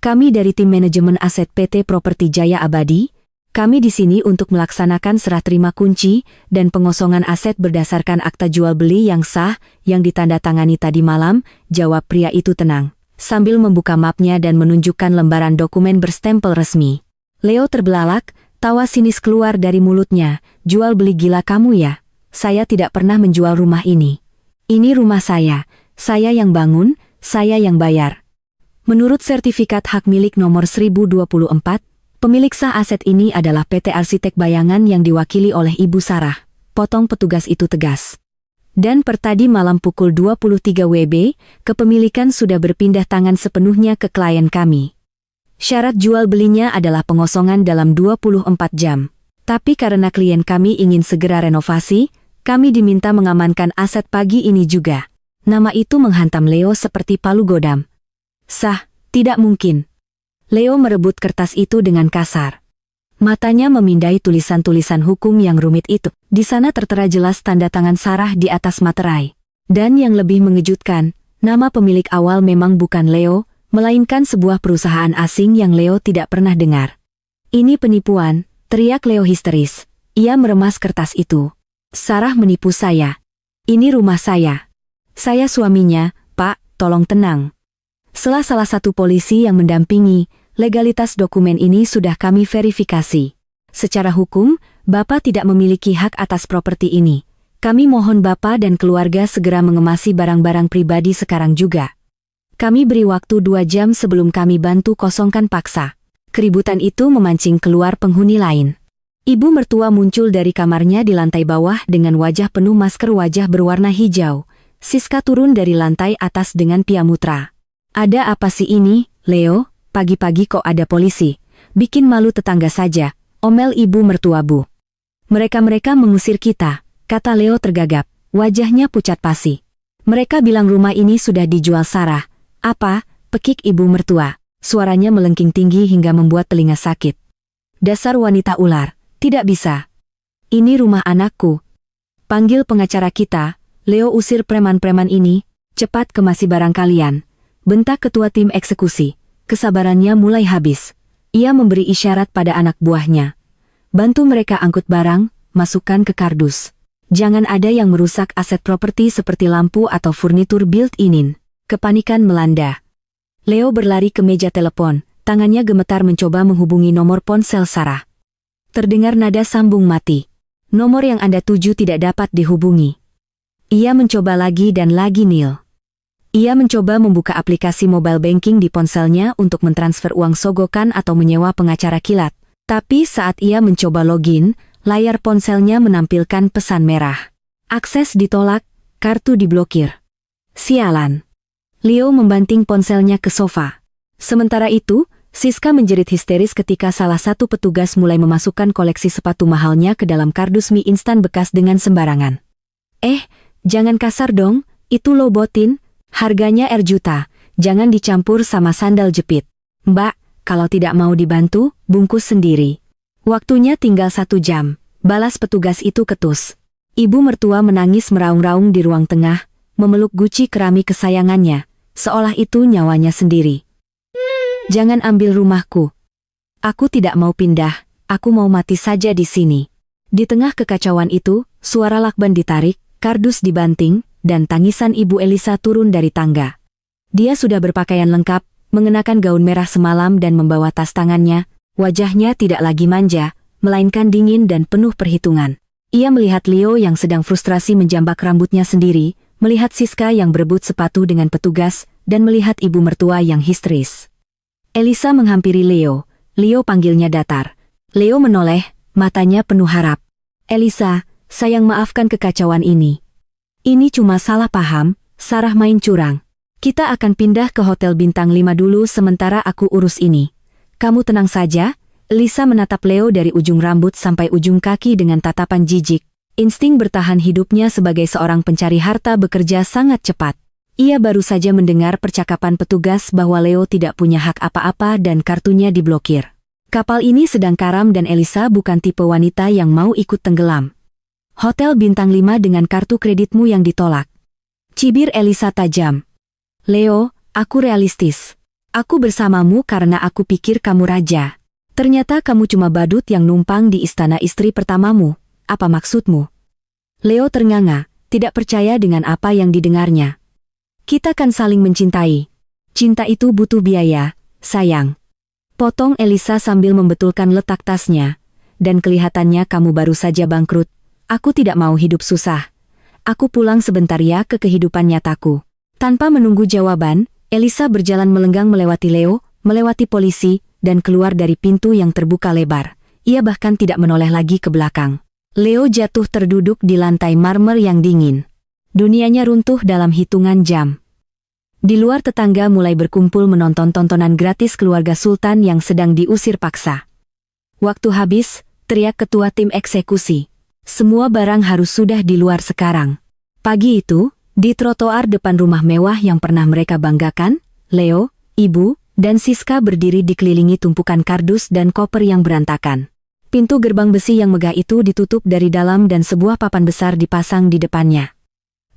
Kami dari tim manajemen aset PT Properti Jaya Abadi. Kami di sini untuk melaksanakan serah terima kunci dan pengosongan aset berdasarkan akta jual beli yang sah yang ditandatangani tadi malam," jawab pria itu tenang, sambil membuka mapnya dan menunjukkan lembaran dokumen berstempel resmi. Leo terbelalak, tawa sinis keluar dari mulutnya. "Jual beli gila kamu ya? Saya tidak pernah menjual rumah ini. Ini rumah saya yang bangun, saya yang bayar. Menurut sertifikat hak milik nomor 1024, pemilik sah aset ini adalah PT Arsitek Bayangan yang diwakili oleh Ibu Sarah," potong petugas itu tegas. "Dan per tadi malam pukul 23 WB, kepemilikan sudah berpindah tangan sepenuhnya ke klien kami. Syarat jual belinya adalah pengosongan dalam 24 jam. Tapi karena klien kami ingin segera renovasi, kami diminta mengamankan aset pagi ini juga." Nama itu menghantam Leo seperti palu godam. "Sah, tidak mungkin." Leo merebut kertas itu dengan kasar. Matanya memindai tulisan-tulisan hukum yang rumit itu. Di sana tertera jelas tanda tangan Sarah di atas materai. Dan yang lebih mengejutkan, nama pemilik awal memang bukan Leo, melainkan sebuah perusahaan asing yang Leo tidak pernah dengar. "Ini penipuan," teriak Leo histeris. Ia meremas kertas itu. "Sarah menipu saya. Ini rumah saya. Saya suaminya, Pak, tolong tenang. Salah satu polisi yang mendampingi, legalitas dokumen ini sudah kami verifikasi. Secara hukum, Bapak tidak memiliki hak atas properti ini. Kami mohon Bapak dan keluarga segera mengemasi barang-barang pribadi sekarang juga. Kami beri waktu 2 jam sebelum kami bantu kosongkan paksa." Keributan itu memancing keluar penghuni lain. Ibu mertua muncul dari kamarnya di lantai bawah dengan wajah penuh masker wajah berwarna hijau. Siska turun dari lantai atas dengan piamutra. "Ada apa sih ini, Leo? Pagi-pagi kok ada polisi? Bikin malu tetangga saja," omel ibu mertua Bu. Mereka mengusir kita," kata Leo tergagap, wajahnya pucat pasi. "Mereka bilang rumah ini sudah dijual Sarah." "Apa?" pekik ibu mertua. Suaranya melengking tinggi hingga membuat telinga sakit. "Dasar wanita ular, tidak bisa. Ini rumah anakku. Panggil pengacara kita, Leo, usir preman-preman ini, cepat kemasi barang kalian," bentak ketua tim eksekusi. Kesabarannya mulai habis. Ia memberi isyarat pada anak buahnya. "Bantu mereka angkut barang, masukkan ke kardus. Jangan ada yang merusak aset properti seperti lampu atau furnitur built-in. Kepanikan melanda. Leo berlari ke meja telepon, tangannya gemetar mencoba menghubungi nomor ponsel Sarah. Terdengar nada sambung mati. Nomor yang Anda tuju tidak dapat dihubungi. Ia mencoba lagi dan lagi Neil. Ia mencoba membuka aplikasi mobile banking di ponselnya untuk mentransfer uang sogokan atau menyewa pengacara kilat. Tapi saat ia mencoba login, layar ponselnya menampilkan pesan merah. Akses ditolak, kartu diblokir. Sialan. Leo membanting ponselnya ke sofa. Sementara itu, Siska menjerit histeris ketika salah satu petugas mulai memasukkan koleksi sepatu mahalnya ke dalam kardus mie instan bekas dengan sembarangan. Jangan kasar dong, itu low botin, harganya juta, jangan dicampur sama sandal jepit. Mbak, kalau tidak mau dibantu, bungkus sendiri. Waktunya tinggal 1 jam, balas petugas itu ketus. Ibu mertua menangis meraung-raung di ruang tengah, memeluk guci keramik kesayangannya, seolah itu nyawanya sendiri. Jangan ambil rumahku. Aku tidak mau pindah, aku mau mati saja di sini. Di tengah kekacauan itu, suara lakban ditarik, kardus dibanting, dan tangisan Ibu Elisa turun dari tangga. Dia sudah berpakaian lengkap, mengenakan gaun merah semalam dan membawa tas tangannya, wajahnya tidak lagi manja, melainkan dingin dan penuh perhitungan. Ia melihat Leo yang sedang frustrasi menjambak rambutnya sendiri, melihat Siska yang berebut sepatu dengan petugas, dan melihat ibu mertua yang histeris. Elisa menghampiri Leo. Leo panggilnya datar. Leo menoleh, matanya penuh harap. Elisa, sayang maafkan kekacauan ini. Ini cuma salah paham, Sarah main curang. Kita akan pindah ke hotel bintang 5 dulu sementara aku urus ini. Kamu tenang saja. Elisa menatap Leo dari ujung rambut sampai ujung kaki dengan tatapan jijik. Insting bertahan hidupnya sebagai seorang pencari harta bekerja sangat cepat. Ia baru saja mendengar percakapan petugas bahwa Leo tidak punya hak apa-apa dan kartunya diblokir. Kapal ini sedang karam dan Elisa bukan tipe wanita yang mau ikut tenggelam. Hotel bintang 5 dengan kartu kreditmu yang ditolak. Cibir Elisa tajam. Leo, aku realistis. Aku bersamamu karena aku pikir kamu raja. Ternyata kamu cuma badut yang numpang di istana istri pertamamu. Apa maksudmu? Leo ternganga, tidak percaya dengan apa yang didengarnya. Kita kan saling mencintai. Cinta itu butuh biaya, sayang. Potong Elisa sambil membetulkan letak tasnya. Dan kelihatannya kamu baru saja bangkrut. Aku tidak mau hidup susah. Aku pulang sebentar ya ke kehidupan nyataku. Tanpa menunggu jawaban, Elisa berjalan melenggang melewati Leo, melewati polisi, dan keluar dari pintu yang terbuka lebar. Ia bahkan tidak menoleh lagi ke belakang. Leo jatuh terduduk di lantai marmer yang dingin. Dunianya runtuh dalam hitungan jam. Di luar tetangga mulai berkumpul menonton tontonan gratis keluarga Sultan yang sedang diusir paksa. Waktu habis, teriak ketua tim eksekusi. Semua barang harus sudah di luar sekarang. Pagi itu, di trotoar depan rumah mewah yang pernah mereka banggakan, Leo, Ibu, dan Siska berdiri dikelilingi tumpukan kardus dan koper yang berantakan. Pintu gerbang besi yang megah itu ditutup dari dalam dan sebuah papan besar dipasang di depannya.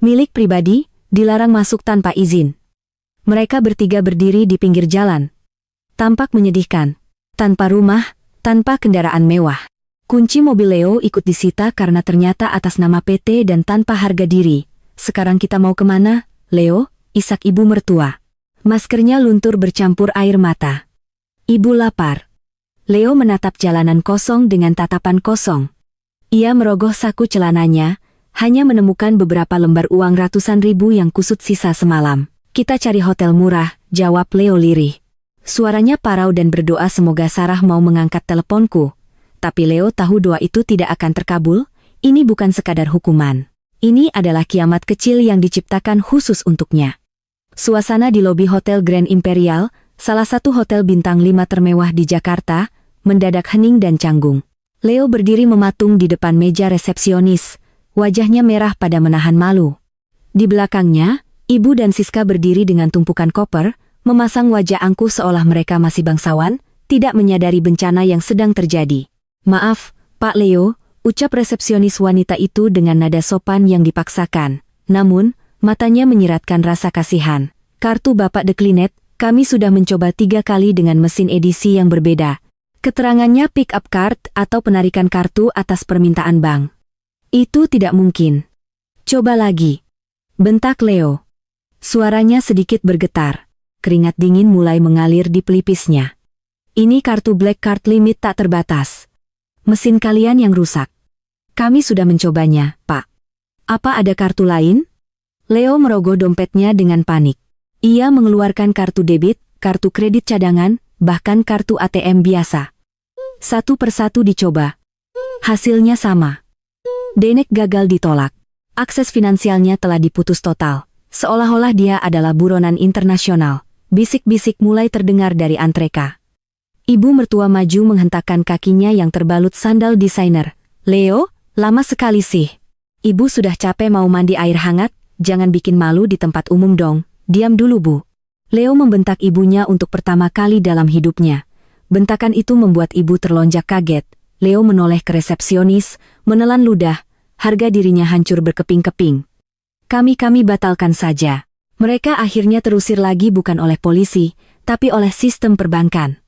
Milik pribadi, dilarang masuk tanpa izin. Mereka bertiga berdiri di pinggir jalan. Tampak menyedihkan. Tanpa rumah, tanpa kendaraan mewah. Kunci mobil Leo ikut disita karena ternyata atas nama PT dan tanpa harga diri. Sekarang kita mau kemana, Leo? Isak ibu mertua. Maskernya luntur bercampur air mata. Ibu lapar. Leo menatap jalanan kosong dengan tatapan kosong. Ia merogoh saku celananya, hanya menemukan beberapa lembar uang ratusan ribu yang kusut sisa semalam. Kita cari hotel murah, jawab Leo lirih. Suaranya parau dan berdoa semoga Sarah mau mengangkat teleponku. Tapi Leo tahu doa itu tidak akan terkabul, ini bukan sekadar hukuman. Ini adalah kiamat kecil yang diciptakan khusus untuknya. Suasana di lobi Hotel Grand Imperial, salah satu hotel bintang 5 termewah di Jakarta, mendadak hening dan canggung. Leo berdiri mematung di depan meja resepsionis, wajahnya merah pada menahan malu. Di belakangnya, Ibu dan Siska berdiri dengan tumpukan koper, memasang wajah angkuh seolah mereka masih bangsawan, tidak menyadari bencana yang sedang terjadi. Maaf, Pak Leo, ucap resepsionis wanita itu dengan nada sopan yang dipaksakan. Namun, matanya menyiratkan rasa kasihan. Kartu Bapak deklinet, kami sudah mencoba 3 kali dengan mesin edisi yang berbeda. Keterangannya pick up card atau penarikan kartu atas permintaan bank. Itu tidak mungkin. Coba lagi. Bentak Leo. Suaranya sedikit bergetar. Keringat dingin mulai mengalir di pelipisnya. Ini kartu Black Card limit tak terbatas. Mesin kalian yang rusak. Kami sudah mencobanya, Pak. Apa ada kartu lain? Leo merogoh dompetnya dengan panik. Ia mengeluarkan kartu debit, kartu kredit cadangan, bahkan kartu ATM biasa. Satu persatu dicoba. Hasilnya sama. Denek gagal ditolak. Akses finansialnya telah diputus total. Seolah-olah dia adalah buronan internasional. Bisik-bisik mulai terdengar dari antreka. Ibu mertua maju menghentakkan kakinya yang terbalut sandal desainer. Leo, lama sekali sih. Ibu sudah capek mau mandi air hangat, jangan bikin malu di tempat umum dong. Diam dulu, Bu. Leo membentak ibunya untuk pertama kali dalam hidupnya. Bentakan itu membuat ibu terlonjak kaget. Leo menoleh ke resepsionis, menelan ludah. Harga dirinya hancur berkeping-keping. Kami batalkan saja. Mereka akhirnya terusir lagi bukan oleh polisi, tapi oleh sistem perbankan.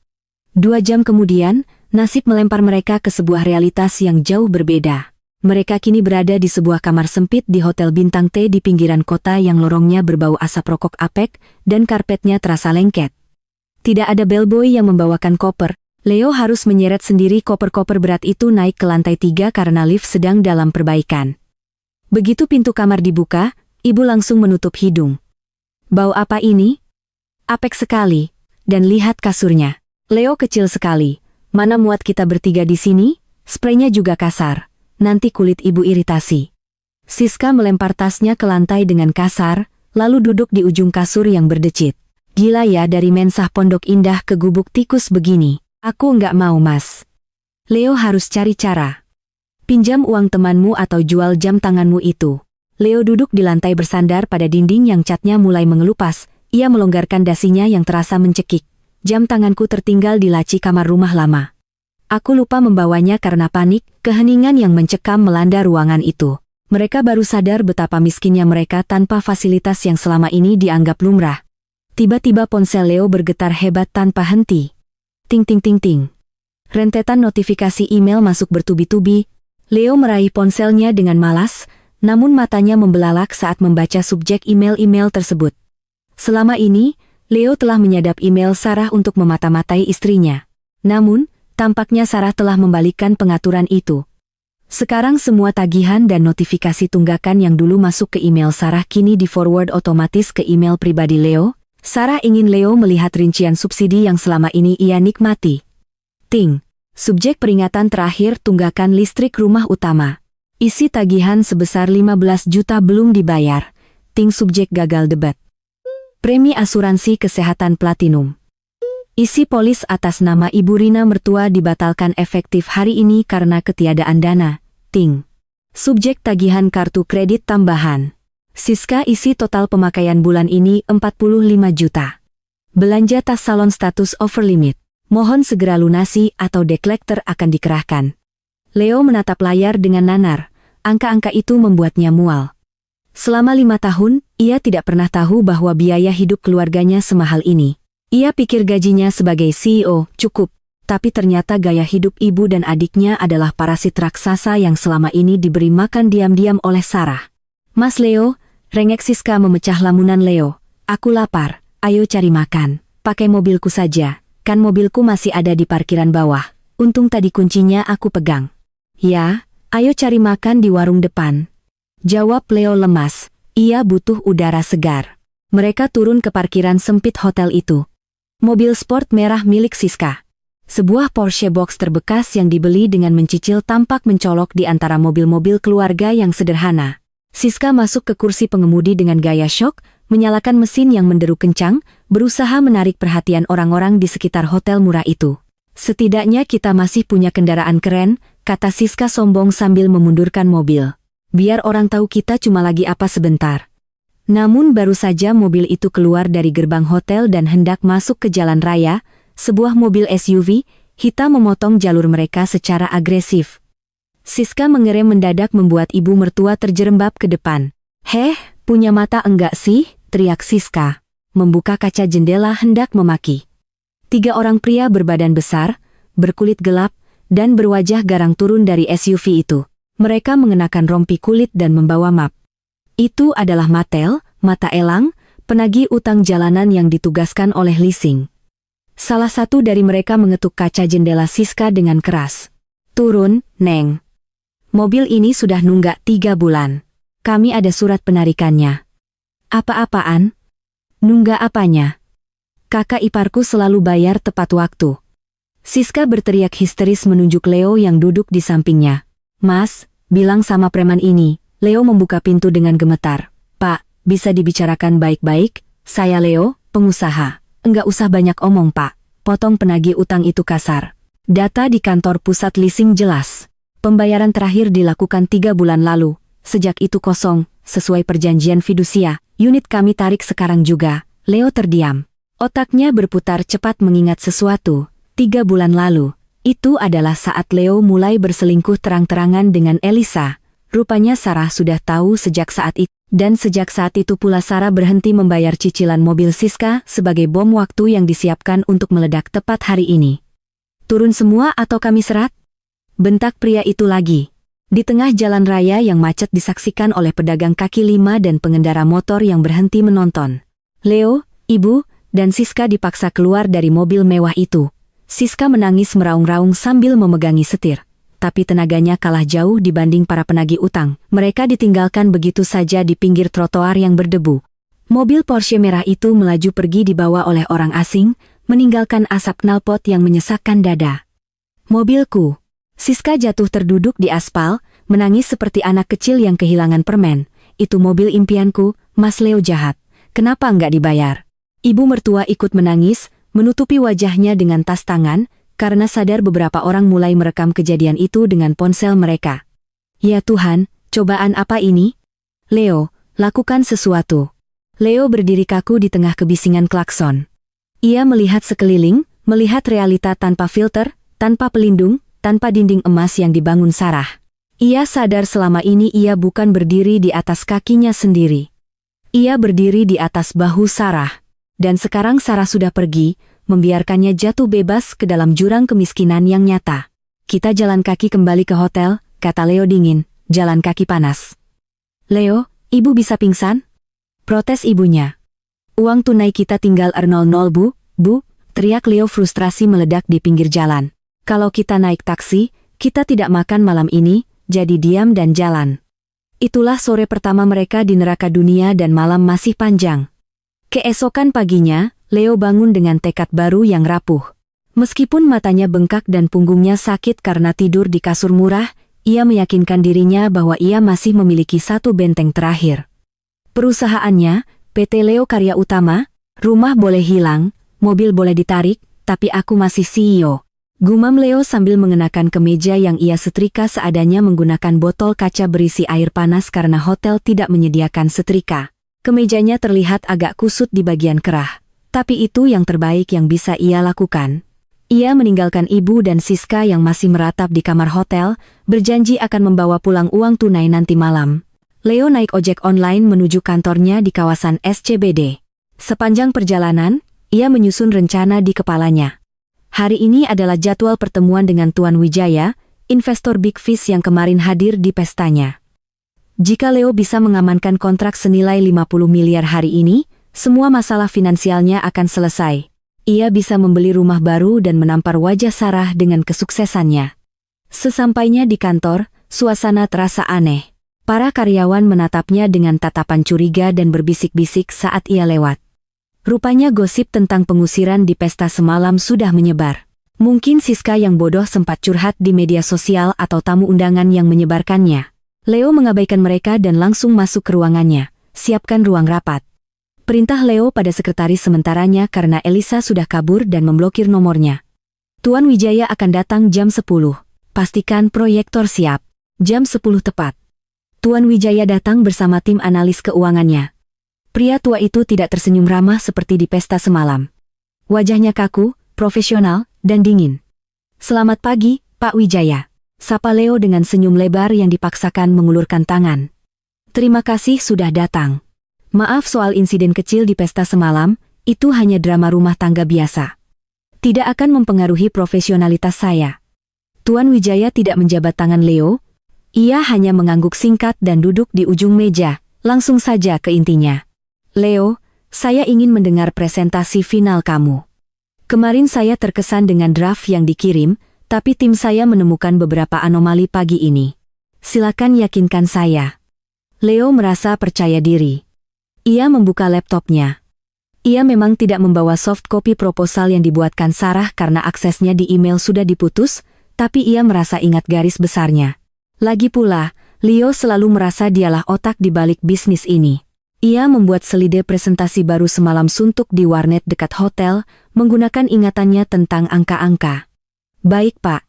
2 jam kemudian, nasib melempar mereka ke sebuah realitas yang jauh berbeda. Mereka kini berada di sebuah kamar sempit di Hotel Bintang T di pinggiran kota yang lorongnya berbau asap rokok apek, dan karpetnya terasa lengket. Tidak ada bellboy yang membawakan koper. Leo harus menyeret sendiri koper-koper berat itu naik ke lantai 3 karena lift sedang dalam perbaikan. Begitu pintu kamar dibuka, ibu langsung menutup hidung. Bau apa ini? Apek sekali. Dan lihat kasurnya. Leo kecil sekali. Mana muat kita bertiga di sini? Spraynya juga kasar. Nanti kulit ibu iritasi. Siska melempar tasnya ke lantai dengan kasar, lalu duduk di ujung kasur yang berdecit. Gila ya, dari mensah Pondok Indah ke gubuk tikus begini. Aku nggak mau, Mas. Leo harus cari cara. Pinjam uang temanmu atau jual jam tanganmu itu. Leo duduk di lantai bersandar pada dinding yang catnya mulai mengelupas. Ia melonggarkan dasinya yang terasa mencekik. Jam tanganku tertinggal di laci kamar rumah lama. Aku lupa membawanya karena panik, keheningan yang mencekam melanda ruangan itu. Mereka baru sadar betapa miskinnya mereka tanpa fasilitas yang selama ini dianggap lumrah. Tiba-tiba ponsel Leo bergetar hebat tanpa henti. Ting ting ting ting. Rentetan notifikasi email masuk bertubi-tubi. Leo meraih ponselnya dengan malas, namun matanya membelalak saat membaca subjek email-email tersebut. Selama ini, Leo telah menyadap email Sarah untuk memata-matai istrinya. Namun, tampaknya Sarah telah membalikkan pengaturan itu. Sekarang semua tagihan dan notifikasi tunggakan yang dulu masuk ke email Sarah kini di-forward otomatis ke email pribadi Leo. Sarah ingin Leo melihat rincian subsidi yang selama ini ia nikmati. Ting. Subjek peringatan terakhir tunggakan listrik rumah utama. Isi tagihan sebesar 15 juta belum dibayar. Ting subjek gagal debat. Premi asuransi kesehatan platinum. Isi polis atas nama Ibu Rina mertua dibatalkan efektif hari ini karena ketiadaan dana. Ting. Subjek tagihan kartu kredit tambahan. Siska isi total pemakaian bulan ini 45 juta. Belanja tas salon status over limit. Mohon segera lunasi atau dekolektor akan dikerahkan. Leo menatap layar dengan nanar. Angka-angka itu membuatnya mual. Selama 5 tahun, ia tidak pernah tahu bahwa biaya hidup keluarganya semahal ini. Ia pikir gajinya sebagai CEO cukup, tapi ternyata gaya hidup ibu dan adiknya adalah parasit raksasa yang selama ini diberi makan diam-diam oleh Sarah. Mas Leo, rengek Siska memecah lamunan Leo. Aku lapar, ayo cari makan. Pakai mobilku saja, kan mobilku masih ada di parkiran bawah. Untung tadi kuncinya aku pegang. Ya, ayo cari makan di warung depan. Jawab Leo lemas, ia butuh udara segar. Mereka turun ke parkiran sempit hotel itu. Mobil sport merah milik Siska. Sebuah Porsche box terbekas yang dibeli dengan mencicil tampak mencolok di antara mobil-mobil keluarga yang sederhana. Siska masuk ke kursi pengemudi dengan gaya syok, menyalakan mesin yang menderu kencang, berusaha menarik perhatian orang-orang di sekitar hotel murah itu. Setidaknya kita masih punya kendaraan keren, kata Siska sombong sambil memundurkan mobil. Biar orang tahu kita cuma lagi apa sebentar. Namun baru saja mobil itu keluar dari gerbang hotel dan hendak masuk ke jalan raya, sebuah mobil SUV hitam memotong jalur mereka secara agresif. Siska mengerem mendadak membuat ibu mertua terjerembab ke depan. Heh, punya mata enggak sih? Teriak Siska. Membuka kaca jendela hendak memaki. 3 orang pria berbadan besar, berkulit gelap, dan berwajah garang turun dari SUV itu. Mereka mengenakan rompi kulit dan membawa map. Itu adalah Matel, mata elang, penagih utang jalanan yang ditugaskan oleh Lising. Salah satu dari mereka mengetuk kaca jendela Siska dengan keras. "Turun, Neng. Mobil ini sudah nunggak 3 bulan. Kami ada surat penarikannya." "Apa-apaan? Nunggak apanya? Kakak iparku selalu bayar tepat waktu." Siska berteriak histeris menunjuk Leo yang duduk di sampingnya. "Mas, bilang sama preman ini." Leo membuka pintu dengan gemetar. "Pak, bisa dibicarakan baik-baik? Saya Leo, pengusaha." "Enggak usah banyak omong, Pak," potong penagih utang itu kasar. "Data di kantor pusat leasing jelas. Pembayaran terakhir dilakukan 3 bulan lalu. Sejak itu kosong, sesuai perjanjian fidusia. Unit kami tarik sekarang juga." Leo terdiam. Otaknya berputar cepat mengingat sesuatu. 3 bulan lalu, itu adalah saat Leo mulai berselingkuh terang-terangan dengan Elisa. Rupanya Sarah sudah tahu sejak saat itu. Dan sejak saat itu pula Sarah berhenti membayar cicilan mobil Siska sebagai bom waktu yang disiapkan untuk meledak tepat hari ini. "Turun semua atau kami serat?" bentak pria itu lagi. Di tengah jalan raya yang macet disaksikan oleh pedagang kaki lima dan pengendara motor yang berhenti menonton. Leo, ibu, dan Siska dipaksa keluar dari mobil mewah itu. Siska menangis meraung-raung sambil memegangi setir. Tapi tenaganya kalah jauh dibanding para penagih utang. Mereka ditinggalkan begitu saja di pinggir trotoar yang berdebu. Mobil Porsche merah itu melaju pergi dibawa oleh orang asing, meninggalkan asap knalpot yang menyesakkan dada. "Mobilku." Siska jatuh terduduk di aspal, menangis seperti anak kecil yang kehilangan permen. "Itu mobil impianku, Mas Leo jahat. Kenapa enggak dibayar?" Ibu mertua ikut menangis, menutupi wajahnya dengan tas tangan, karena sadar beberapa orang mulai merekam kejadian itu dengan ponsel mereka. "Ya Tuhan, cobaan apa ini? Leo, lakukan sesuatu." Leo berdiri kaku di tengah kebisingan klakson. Ia melihat sekeliling, melihat realita tanpa filter, tanpa pelindung, tanpa dinding emas yang dibangun Sarah. Ia sadar selama ini ia bukan berdiri di atas kakinya sendiri. Ia berdiri di atas bahu Sarah. Dan sekarang Sarah sudah pergi, membiarkannya jatuh bebas ke dalam jurang kemiskinan yang nyata. "Kita jalan kaki kembali ke hotel," kata Leo dingin, "jalan kaki panas." "Leo, ibu bisa pingsan?" protes ibunya. "Uang tunai kita tinggal 00 bu, teriak Leo frustrasi meledak di pinggir jalan. "Kalau kita naik taksi, kita tidak makan malam ini, jadi diam dan jalan." Itulah sore pertama mereka di neraka dunia dan malam masih panjang. Keesokan paginya, Leo bangun dengan tekad baru yang rapuh. Meskipun matanya bengkak dan punggungnya sakit karena tidur di kasur murah, ia meyakinkan dirinya bahwa ia masih memiliki satu benteng terakhir. Perusahaannya, PT Leo Karya Utama, rumah boleh hilang, mobil boleh ditarik, tapi aku masih CEO. Gumam Leo sambil mengenakan kemeja yang ia setrika seadanya menggunakan botol kaca berisi air panas karena hotel tidak menyediakan setrika. Kemejanya terlihat agak kusut di bagian kerah. Tapi itu yang terbaik yang bisa ia lakukan. Ia meninggalkan ibu dan Siska yang masih meratap di kamar hotel, berjanji akan membawa pulang uang tunai nanti malam. Leo naik ojek online menuju kantornya di kawasan SCBD. Sepanjang perjalanan, ia menyusun rencana di kepalanya. Hari ini adalah jadwal pertemuan dengan Tuan Wijaya, investor Big Fish yang kemarin hadir di pestanya. Jika Leo bisa mengamankan kontrak senilai 50 miliar hari ini, semua masalah finansialnya akan selesai. Ia bisa membeli rumah baru dan menampar wajah Sarah dengan kesuksesannya. Sesampainya di kantor, suasana terasa aneh. Para karyawan menatapnya dengan tatapan curiga dan berbisik-bisik saat ia lewat. Rupanya gosip tentang pengusiran di pesta semalam sudah menyebar. Mungkin Siska yang bodoh sempat curhat di media sosial atau tamu undangan yang menyebarkannya. Leo mengabaikan mereka dan langsung masuk ke ruangannya. "Siapkan ruang rapat." Perintah Leo pada sekretaris sementaranya karena Elisa sudah kabur dan memblokir nomornya. "Tuan Wijaya akan datang jam 10. Pastikan proyektor siap." Jam 10 tepat. Tuan Wijaya datang bersama tim analis keuangannya. Pria tua itu tidak tersenyum ramah seperti di pesta semalam. Wajahnya kaku, profesional, dan dingin. "Selamat pagi, Pak Wijaya," sapa Leo dengan senyum lebar yang dipaksakan mengulurkan tangan. "Terima kasih sudah datang. Maaf soal insiden kecil di pesta semalam, itu hanya drama rumah tangga biasa. Tidak akan mempengaruhi profesionalitas saya." Tuan Wijaya tidak menjabat tangan Leo. Ia hanya mengangguk singkat dan duduk di ujung meja, langsung saja ke intinya. Leo, saya ingin mendengar presentasi final kamu. Kemarin saya terkesan dengan draft yang dikirim, tapi tim saya menemukan beberapa anomali pagi ini. Silakan yakinkan saya. Leo merasa percaya diri. Ia membuka laptopnya. Ia memang tidak membawa soft copy proposal yang dibuatkan Sarah karena aksesnya di email sudah diputus, tapi ia merasa ingat garis besarnya. Lagi pula, Leo selalu merasa dialah otak di balik bisnis ini. Ia membuat selide presentasi baru semalam suntuk di warnet dekat hotel, menggunakan ingatannya tentang angka-angka. Baik Pak.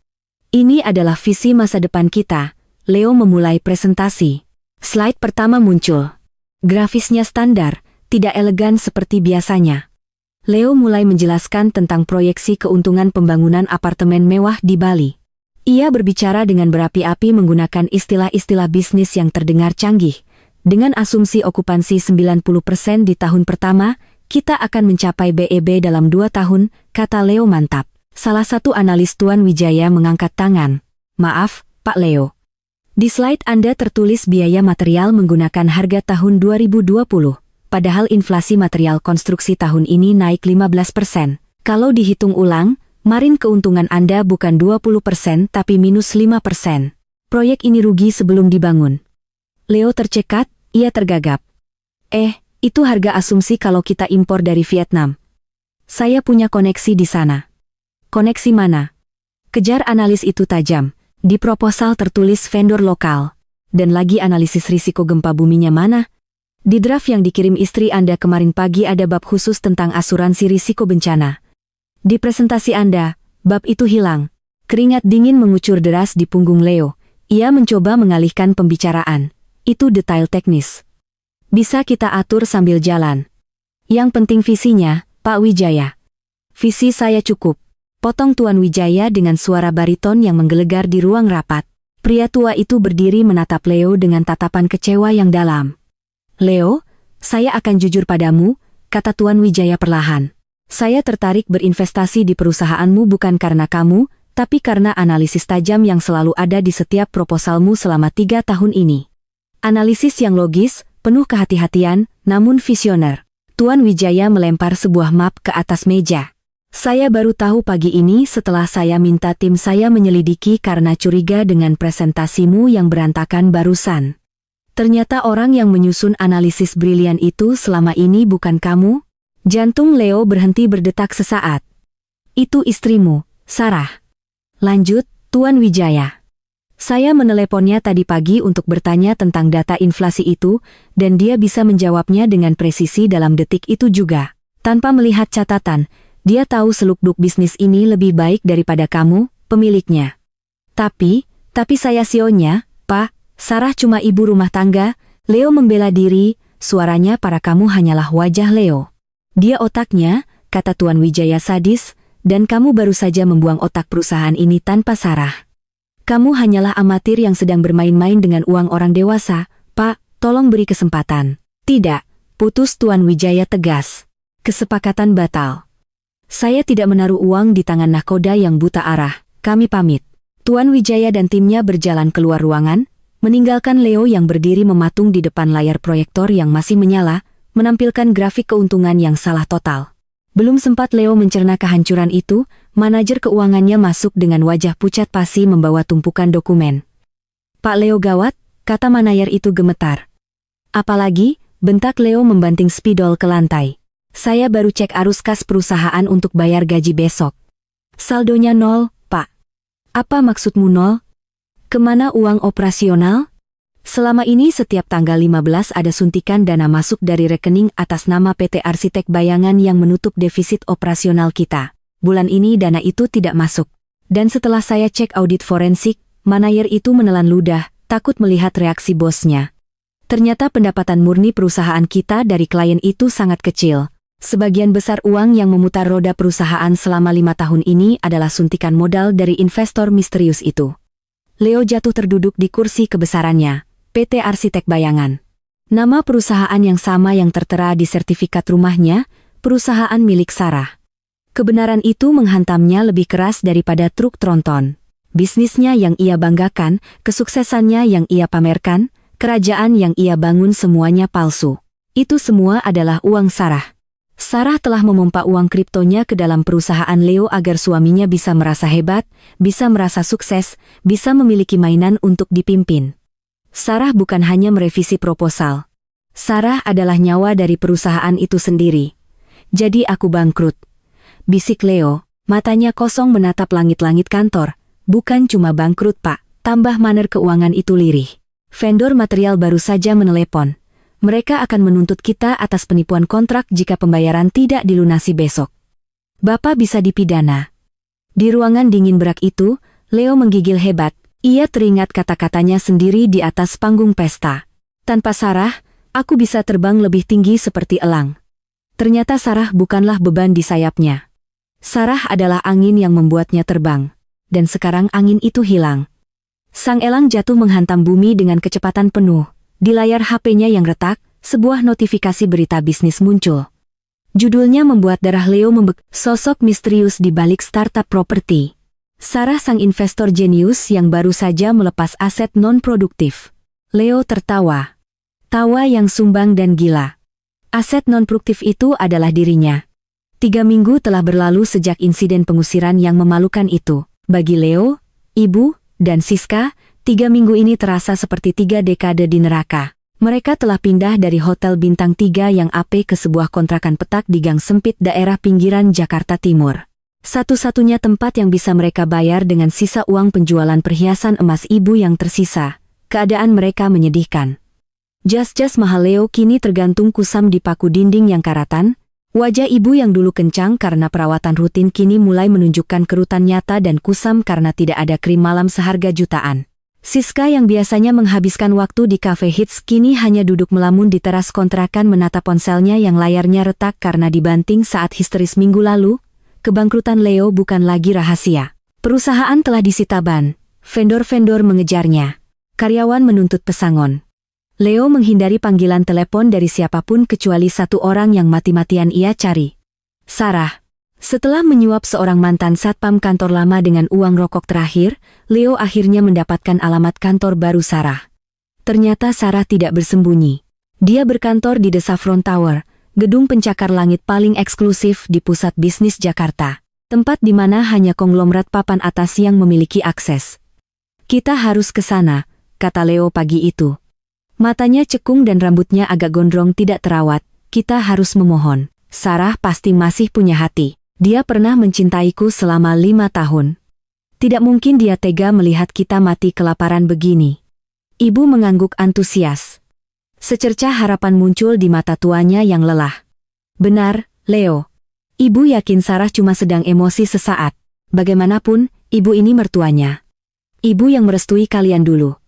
Ini adalah visi masa depan kita. Leo memulai presentasi. Slide pertama muncul. Grafisnya standar, tidak elegan seperti biasanya. Leo mulai menjelaskan tentang proyeksi keuntungan pembangunan apartemen mewah di Bali. Ia berbicara dengan berapi-api menggunakan istilah-istilah bisnis yang terdengar canggih. Dengan asumsi okupansi 90% di tahun pertama, kita akan mencapai BEB dalam 2 tahun, kata Leo mantap. Salah satu analis Tuan Wijaya mengangkat tangan. Maaf, Pak Leo. Di slide Anda tertulis biaya material menggunakan harga tahun 2020. Padahal inflasi material konstruksi tahun ini naik 15%. Kalau dihitung ulang, marin keuntungan Anda bukan 20% tapi minus 5%. Proyek ini rugi sebelum dibangun. Leo tercekat, ia tergagap. Itu harga asumsi kalau kita impor dari Vietnam. Saya punya koneksi di sana. Koneksi mana? Kejar analis itu tajam. Di proposal tertulis vendor lokal. Dan lagi analisis risiko gempa buminya mana? Di draft yang dikirim istri Anda kemarin pagi ada bab khusus tentang asuransi risiko bencana. Di presentasi Anda, bab itu hilang. Keringat dingin mengucur deras di punggung Leo. Ia mencoba mengalihkan pembicaraan. Itu detail teknis. Bisa kita atur sambil jalan. Yang penting visinya, Pak Wijaya. Visi saya cukup. Potong Tuan Wijaya dengan suara bariton yang menggelegar di ruang rapat. Pria tua itu berdiri menatap Leo dengan tatapan kecewa yang dalam. Leo, saya akan jujur padamu, kata Tuan Wijaya perlahan. Saya tertarik berinvestasi di perusahaanmu bukan karena kamu, tapi karena analisis tajam yang selalu ada di setiap proposalmu selama 3 tahun ini. Analisis yang logis, penuh kehati-hatian, namun visioner. Tuan Wijaya melempar sebuah map ke atas meja. Saya baru tahu pagi ini setelah saya minta tim saya menyelidiki karena curiga dengan presentasimu yang berantakan barusan. Ternyata orang yang menyusun analisis brilian itu selama ini bukan kamu? Jantung Leo berhenti berdetak sesaat. Itu istrimu, Sarah. Lanjut, Tuan Wijaya. Saya meneleponnya tadi pagi untuk bertanya tentang data inflasi itu, dan dia bisa menjawabnya dengan presisi dalam detik itu juga. Tanpa melihat catatan, dia tahu seluk-beluk bisnis ini lebih baik daripada kamu, pemiliknya. Tapi saya sionya, Pak. Sarah cuma ibu rumah tangga. Leo membela diri, suaranya para kamu hanyalah wajah Leo. Dia otaknya, kata Tuan Wijaya sadis, dan kamu baru saja membuang otak perusahaan ini tanpa Sarah. Kamu hanyalah amatir yang sedang bermain-main dengan uang orang dewasa. Pak, tolong beri kesempatan. Tidak, putus Tuan Wijaya tegas. Kesepakatan batal. Saya tidak menaruh uang di tangan nahkoda yang buta arah. Kami pamit. Tuan Wijaya dan timnya berjalan keluar ruangan, meninggalkan Leo yang berdiri mematung di depan layar proyektor yang masih menyala, menampilkan grafik keuntungan yang salah total. Belum sempat Leo mencerna kehancuran itu, manajer keuangannya masuk dengan wajah pucat pasi membawa tumpukan dokumen. Pak Leo gawat, kata manajer itu gemetar. Apalagi, bentak Leo membanting spidol ke lantai. Saya baru cek arus kas perusahaan untuk bayar gaji besok. Saldonya 0, Pak. Apa maksudmu 0? Kemana uang operasional? Selama ini setiap tanggal 15 ada suntikan dana masuk dari rekening atas nama PT Arsitek Bayangan yang menutup defisit operasional kita. Bulan ini dana itu tidak masuk. Dan setelah saya cek audit forensik, manajer itu menelan ludah, takut melihat reaksi bosnya. Ternyata pendapatan murni perusahaan kita dari klien itu sangat kecil. Sebagian besar uang yang memutar roda perusahaan selama 5 tahun ini adalah suntikan modal dari investor misterius itu. Leo jatuh terduduk di kursi kebesarannya, PT Arsitek Bayangan. Nama perusahaan yang sama yang tertera di sertifikat rumahnya, perusahaan milik Sarah. Kebenaran itu menghantamnya lebih keras daripada truk tronton. Bisnisnya yang ia banggakan, kesuksesannya yang ia pamerkan, kerajaan yang ia bangun semuanya palsu. Itu semua adalah uang Sarah. Sarah telah memompa uang kriptonya ke dalam perusahaan Leo agar suaminya bisa merasa hebat, bisa merasa sukses, bisa memiliki mainan untuk dipimpin. Sarah bukan hanya merevisi proposal. Sarah adalah nyawa dari perusahaan itu sendiri. Jadi aku bangkrut. Bisik Leo, matanya kosong menatap langit-langit kantor. Bukan cuma bangkrut pak, tambah maner keuangan itu lirih. Vendor material baru saja menelepon. Mereka akan menuntut kita atas penipuan kontrak jika pembayaran tidak dilunasi besok. Bapak bisa dipidana. Di ruangan dingin berak itu, Leo menggigil hebat. Ia teringat kata-katanya sendiri di atas panggung pesta. Tanpa Sarah, aku bisa terbang lebih tinggi seperti elang. Ternyata Sarah bukanlah beban di sayapnya. Sarah adalah angin yang membuatnya terbang. Dan sekarang angin itu hilang. Sang elang jatuh menghantam bumi dengan kecepatan penuh. Di layar HP-nya yang retak, sebuah notifikasi berita bisnis muncul. Judulnya membuat darah Leo membekak. Sosok misterius di balik startup properti. Sarah sang investor jenius yang baru saja melepas aset non-produktif. Leo tertawa. Tawa yang sumbang dan gila. Aset non-produktif itu adalah dirinya. 3 minggu telah berlalu sejak insiden pengusiran yang memalukan itu. Bagi Leo, Ibu, dan Siska, 3 minggu ini terasa seperti 3 dekade di neraka. Mereka telah pindah dari hotel bintang 3 yang AP ke sebuah kontrakan petak di gang sempit daerah pinggiran Jakarta Timur. Satu-satunya tempat yang bisa mereka bayar dengan sisa uang penjualan perhiasan emas ibu yang tersisa. Keadaan mereka menyedihkan. Jas-jas mahal Leo kini tergantung kusam di paku dinding yang karatan. Wajah ibu yang dulu kencang karena perawatan rutin kini mulai menunjukkan kerutan nyata dan kusam karena tidak ada krim malam seharga jutaan. Siska yang biasanya menghabiskan waktu di cafe hits kini hanya duduk melamun di teras kontrakan menatap ponselnya yang layarnya retak karena dibanting saat histeris minggu lalu. Kebangkrutan Leo bukan lagi rahasia. Perusahaan telah disita ban. Vendor-vendor mengejarnya. Karyawan menuntut pesangon. Leo menghindari panggilan telepon dari siapapun kecuali satu orang yang mati-matian ia cari. Sarah. Setelah menyuap seorang mantan satpam kantor lama dengan uang rokok terakhir, Leo akhirnya mendapatkan alamat kantor baru Sarah. Ternyata Sarah tidak bersembunyi. Dia berkantor di The Saffron Tower, gedung pencakar langit paling eksklusif di pusat bisnis Jakarta. Tempat di mana hanya konglomerat papan atas yang memiliki akses. Kita harus ke sana, kata Leo pagi itu. Matanya cekung dan rambutnya agak gondrong tidak terawat. Kita harus memohon. Sarah pasti masih punya hati. Dia pernah mencintaiku selama 5 tahun. Tidak mungkin dia tega melihat kita mati kelaparan begini. Ibu mengangguk antusias. Secercah harapan muncul di mata tuanya yang lelah. Benar, Leo. Ibu yakin Sarah cuma sedang emosi sesaat. Bagaimanapun, ibu ini mertuanya. Ibu yang merestui kalian dulu.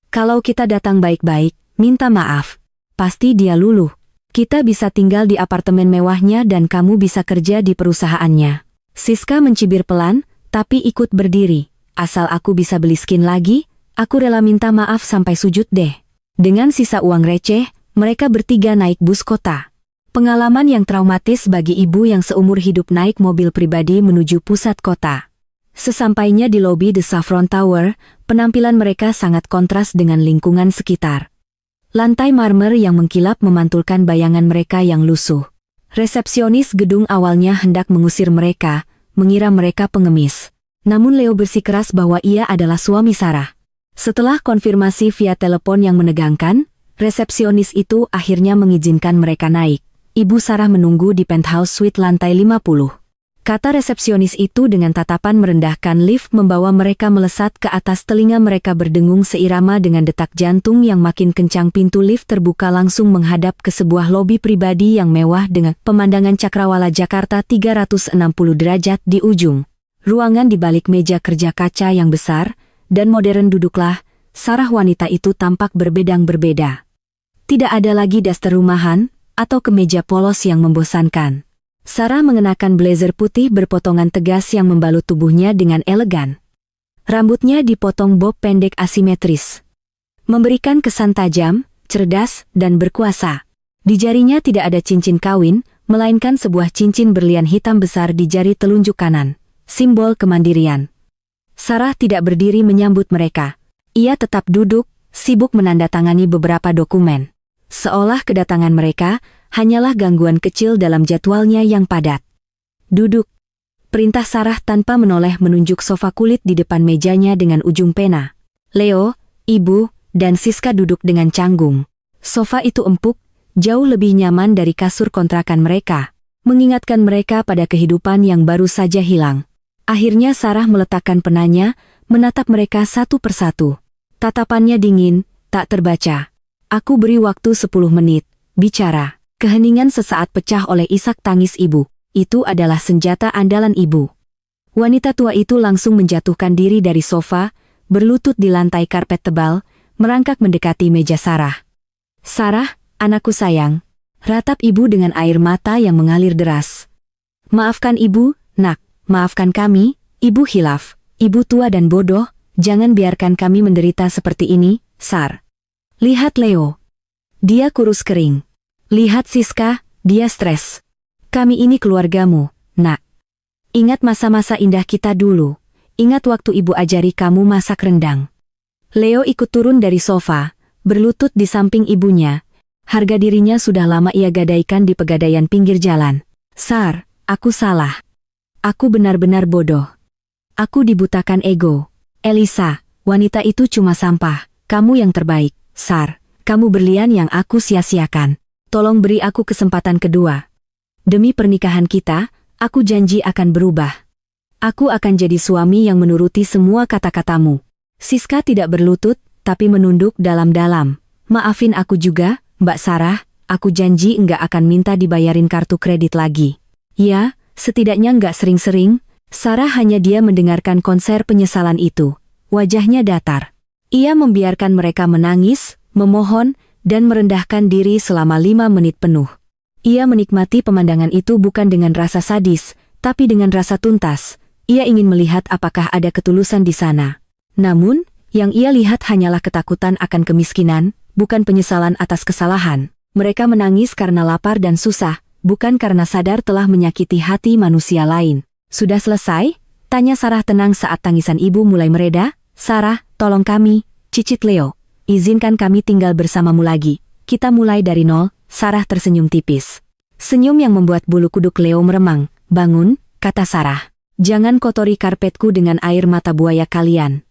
Kalau kita datang baik-baik, minta maaf. Pasti dia luluh. Kita bisa tinggal di apartemen mewahnya dan kamu bisa kerja di perusahaannya. Siska mencibir pelan, tapi ikut berdiri. Asal aku bisa beli skin lagi, aku rela minta maaf sampai sujud deh. Dengan sisa uang receh, mereka bertiga naik bus kota. Pengalaman yang traumatis bagi ibu yang seumur hidup naik mobil pribadi menuju pusat kota. Sesampainya di lobi The Saffron Tower, penampilan mereka sangat kontras dengan lingkungan sekitar. Lantai marmer yang mengkilap memantulkan bayangan mereka yang lusuh. Resepsionis gedung awalnya hendak mengusir mereka, mengira mereka pengemis. Namun Leo bersikeras bahwa ia adalah suami Sarah. Setelah konfirmasi via telepon yang menegangkan, resepsionis itu akhirnya mengizinkan mereka naik. Ibu Sarah menunggu di penthouse suite lantai 50. Kata resepsionis itu dengan tatapan merendahkan. Lift membawa mereka melesat ke atas. Telinga mereka berdengung seirama dengan detak jantung yang makin kencang. Pintu lift terbuka langsung menghadap ke sebuah lobi pribadi yang mewah dengan pemandangan cakrawala Jakarta 360 derajat di ujung. Ruangan di balik meja kerja kaca yang besar dan modern duduklah. Sarah wanita itu tampak berbeda. Tidak ada lagi daster rumahan atau kemeja polos yang membosankan. Sarah mengenakan blazer putih berpotongan tegas yang membalut tubuhnya dengan elegan. Rambutnya dipotong bob pendek asimetris. Memberikan kesan tajam, cerdas, dan berkuasa. Di jarinya tidak ada cincin kawin, melainkan sebuah cincin berlian hitam besar di jari telunjuk kanan. Simbol kemandirian. Sarah tidak berdiri menyambut mereka. Ia tetap duduk, sibuk menandatangani beberapa dokumen. Seolah kedatangan mereka hanyalah gangguan kecil dalam jadwalnya yang padat. Duduk. Perintah Sarah tanpa menoleh menunjuk sofa kulit di depan mejanya dengan ujung pena. Leo, Ibu, dan Siska duduk dengan canggung. Sofa itu empuk, jauh lebih nyaman dari kasur kontrakan mereka, mengingatkan mereka pada kehidupan yang baru saja hilang. Akhirnya Sarah meletakkan penanya, menatap mereka satu persatu. Tatapannya dingin, tak terbaca. Aku beri waktu 10 menit, bicara. Keheningan sesaat pecah oleh isak tangis ibu. Itu adalah senjata andalan ibu. Wanita tua itu langsung menjatuhkan diri dari sofa, berlutut di lantai karpet tebal, merangkak mendekati meja Sarah. Sarah, anakku sayang. Ratap ibu dengan air mata yang mengalir deras. Maafkan ibu, nak. Maafkan kami, ibu hilaf. Ibu tua dan bodoh, jangan biarkan kami menderita seperti ini, Sar. Lihat Leo. Dia kurus kering. Lihat Siska, dia stres. Kami ini keluargamu, nak. Ingat masa-masa indah kita dulu. Ingat waktu ibu ajari kamu masak rendang. Leo ikut turun dari sofa, berlutut di samping ibunya. Harga dirinya sudah lama ia gadaikan di pegadaian pinggir jalan. Sar, aku salah. Aku benar-benar bodoh. Aku dibutakan ego. Elisa, wanita itu cuma sampah. Kamu yang terbaik, Sar. Kamu berlian yang aku sia-siakan. Tolong beri aku kesempatan kedua. Demi pernikahan kita, aku janji akan berubah. Aku akan jadi suami yang menuruti semua kata-katamu. Siska tidak berlutut, tapi menunduk dalam-dalam. Maafin aku juga, Mbak Sarah, aku janji enggak akan minta dibayarin kartu kredit lagi. Ya, setidaknya enggak sering-sering. Sarah hanya dia mendengarkan konser penyesalan itu. Wajahnya datar. Ia membiarkan mereka menangis, memohon, dan merendahkan diri selama 5 menit penuh. Ia menikmati pemandangan itu bukan dengan rasa sadis, tapi dengan rasa tuntas. Ia ingin melihat apakah ada ketulusan di sana. Namun, yang ia lihat hanyalah ketakutan akan kemiskinan, bukan penyesalan atas kesalahan. Mereka menangis karena lapar dan susah, bukan karena sadar telah menyakiti hati manusia lain. Sudah selesai? Tanya Sarah tenang saat tangisan ibu mulai mereda. Sarah, tolong kami, cicit Leo. Izinkan kami tinggal bersamamu lagi. Kita mulai dari nol. Sarah tersenyum tipis. Senyum yang membuat bulu kuduk Leo meremang. Bangun, kata Sarah. Jangan kotori karpetku dengan air mata buaya kalian.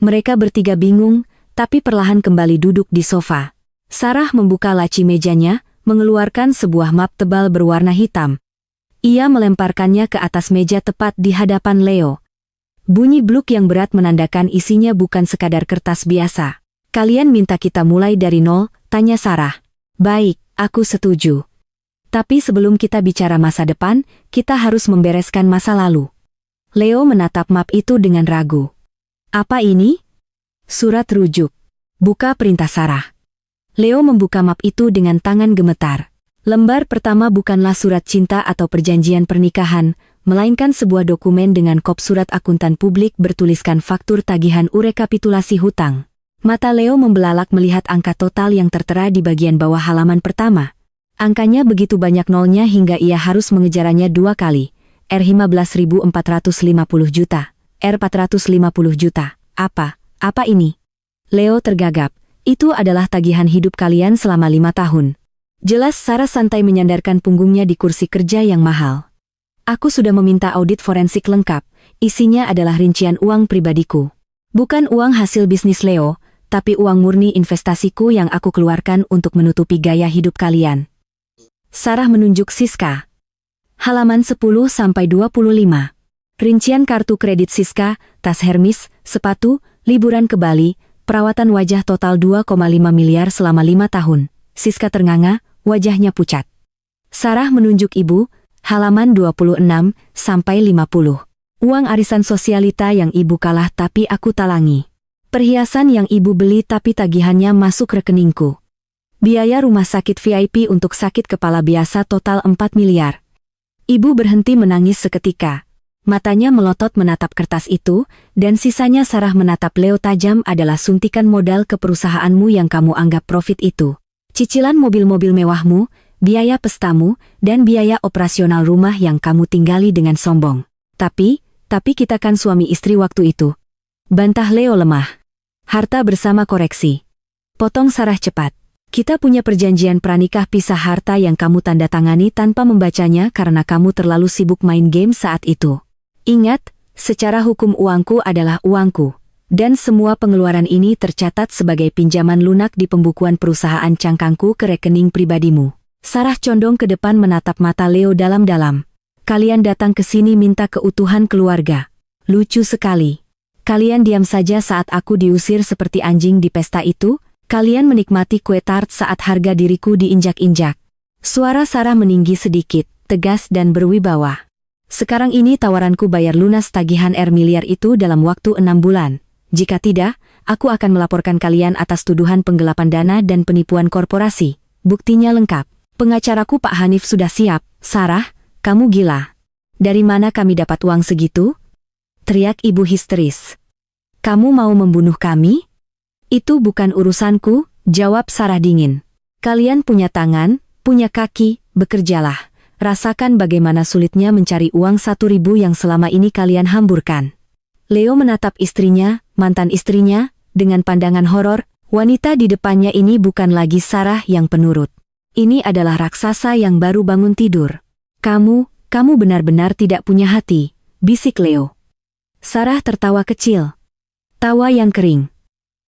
Mereka bertiga bingung, tapi perlahan kembali duduk di sofa. Sarah membuka laci mejanya, mengeluarkan sebuah map tebal berwarna hitam. Ia melemparkannya ke atas meja tepat di hadapan Leo. Bunyi bluk yang berat menandakan isinya bukan sekadar kertas biasa. Kalian minta kita mulai dari nol, tanya Sarah. Baik, aku setuju. Tapi sebelum kita bicara masa depan, kita harus membereskan masa lalu. Leo menatap map itu dengan ragu. Apa ini? Surat rujuk. Buka perintah Sarah. Leo membuka map itu dengan tangan gemetar. Lembar pertama bukanlah surat cinta atau perjanjian pernikahan, melainkan sebuah dokumen dengan kop surat akuntan publik bertuliskan faktur tagihan urekapitulasi hutang. Mata Leo membelalak melihat angka total yang tertera di bagian bawah halaman pertama. Angkanya begitu banyak nolnya hingga ia harus mengejarannya 2 kali. R15.450 juta. R450 juta. Apa ini? Leo tergagap. Itu adalah tagihan hidup kalian selama 5 tahun. Jelas Sarah santai menyandarkan punggungnya di kursi kerja yang mahal. Aku sudah meminta audit forensik lengkap. Isinya adalah rincian uang pribadiku. Bukan uang hasil bisnis Leo, tapi uang murni investasiku yang aku keluarkan untuk menutupi gaya hidup kalian. Sarah menunjuk Siska. Halaman 10-25. Rincian kartu kredit Siska, tas Hermes, sepatu, liburan ke Bali, perawatan wajah total 2,5 miliar selama 5 tahun. Siska ternganga, wajahnya pucat. Sarah menunjuk ibu, halaman 26-50. Uang arisan sosialita yang ibu kalah tapi aku talangi. Perhiasan yang ibu beli tapi tagihannya masuk rekeningku. Biaya rumah sakit VIP untuk sakit kepala biasa total 4 miliar. Ibu berhenti menangis seketika. Matanya melotot menatap kertas itu, dan sisanya Sarah menatap Leo tajam adalah suntikan modal ke perusahaanmu yang kamu anggap profit itu. Cicilan mobil-mobil mewahmu, biaya pestamu, dan biaya operasional rumah yang kamu tinggali dengan sombong. Tapi, Tapi kita kan suami istri waktu itu. Bantah Leo lemah. Harta bersama koreksi. Potong Sarah cepat. Kita punya perjanjian pranikah pisah harta yang kamu tanda tangani tanpa membacanya karena kamu terlalu sibuk main game saat itu. Ingat, secara hukum uangku adalah uangku. Dan semua pengeluaran ini tercatat sebagai pinjaman lunak di pembukuan perusahaan cangkangku ke rekening pribadimu. Sarah condong ke depan menatap mata Leo dalam-dalam. Kalian datang ke sini minta keutuhan keluarga. Lucu sekali. Kalian diam saja saat aku diusir seperti anjing di pesta itu. Kalian menikmati kue tart saat harga diriku diinjak-injak. Suara Sarah meninggi sedikit, tegas dan berwibawa. Sekarang ini tawaranku bayar lunas tagihan miliar itu dalam waktu 6 bulan. Jika tidak, aku akan melaporkan kalian atas tuduhan penggelapan dana dan penipuan korporasi. Buktinya lengkap. Pengacaraku Pak Hanif sudah siap. Sarah, kamu gila. Dari mana kami dapat uang segitu? Teriak ibu histeris. Kamu mau membunuh kami? Itu bukan urusanku, jawab Sarah dingin. Kalian punya tangan, punya kaki, bekerjalah. Rasakan bagaimana sulitnya mencari uang 1.000 yang selama ini kalian hamburkan. Leo menatap istrinya, mantan istrinya, dengan pandangan horor. Wanita di depannya ini bukan lagi Sarah yang penurut. Ini adalah raksasa yang baru bangun tidur. Kamu benar-benar tidak punya hati, bisik Leo. Sarah tertawa kecil. Tawa yang kering.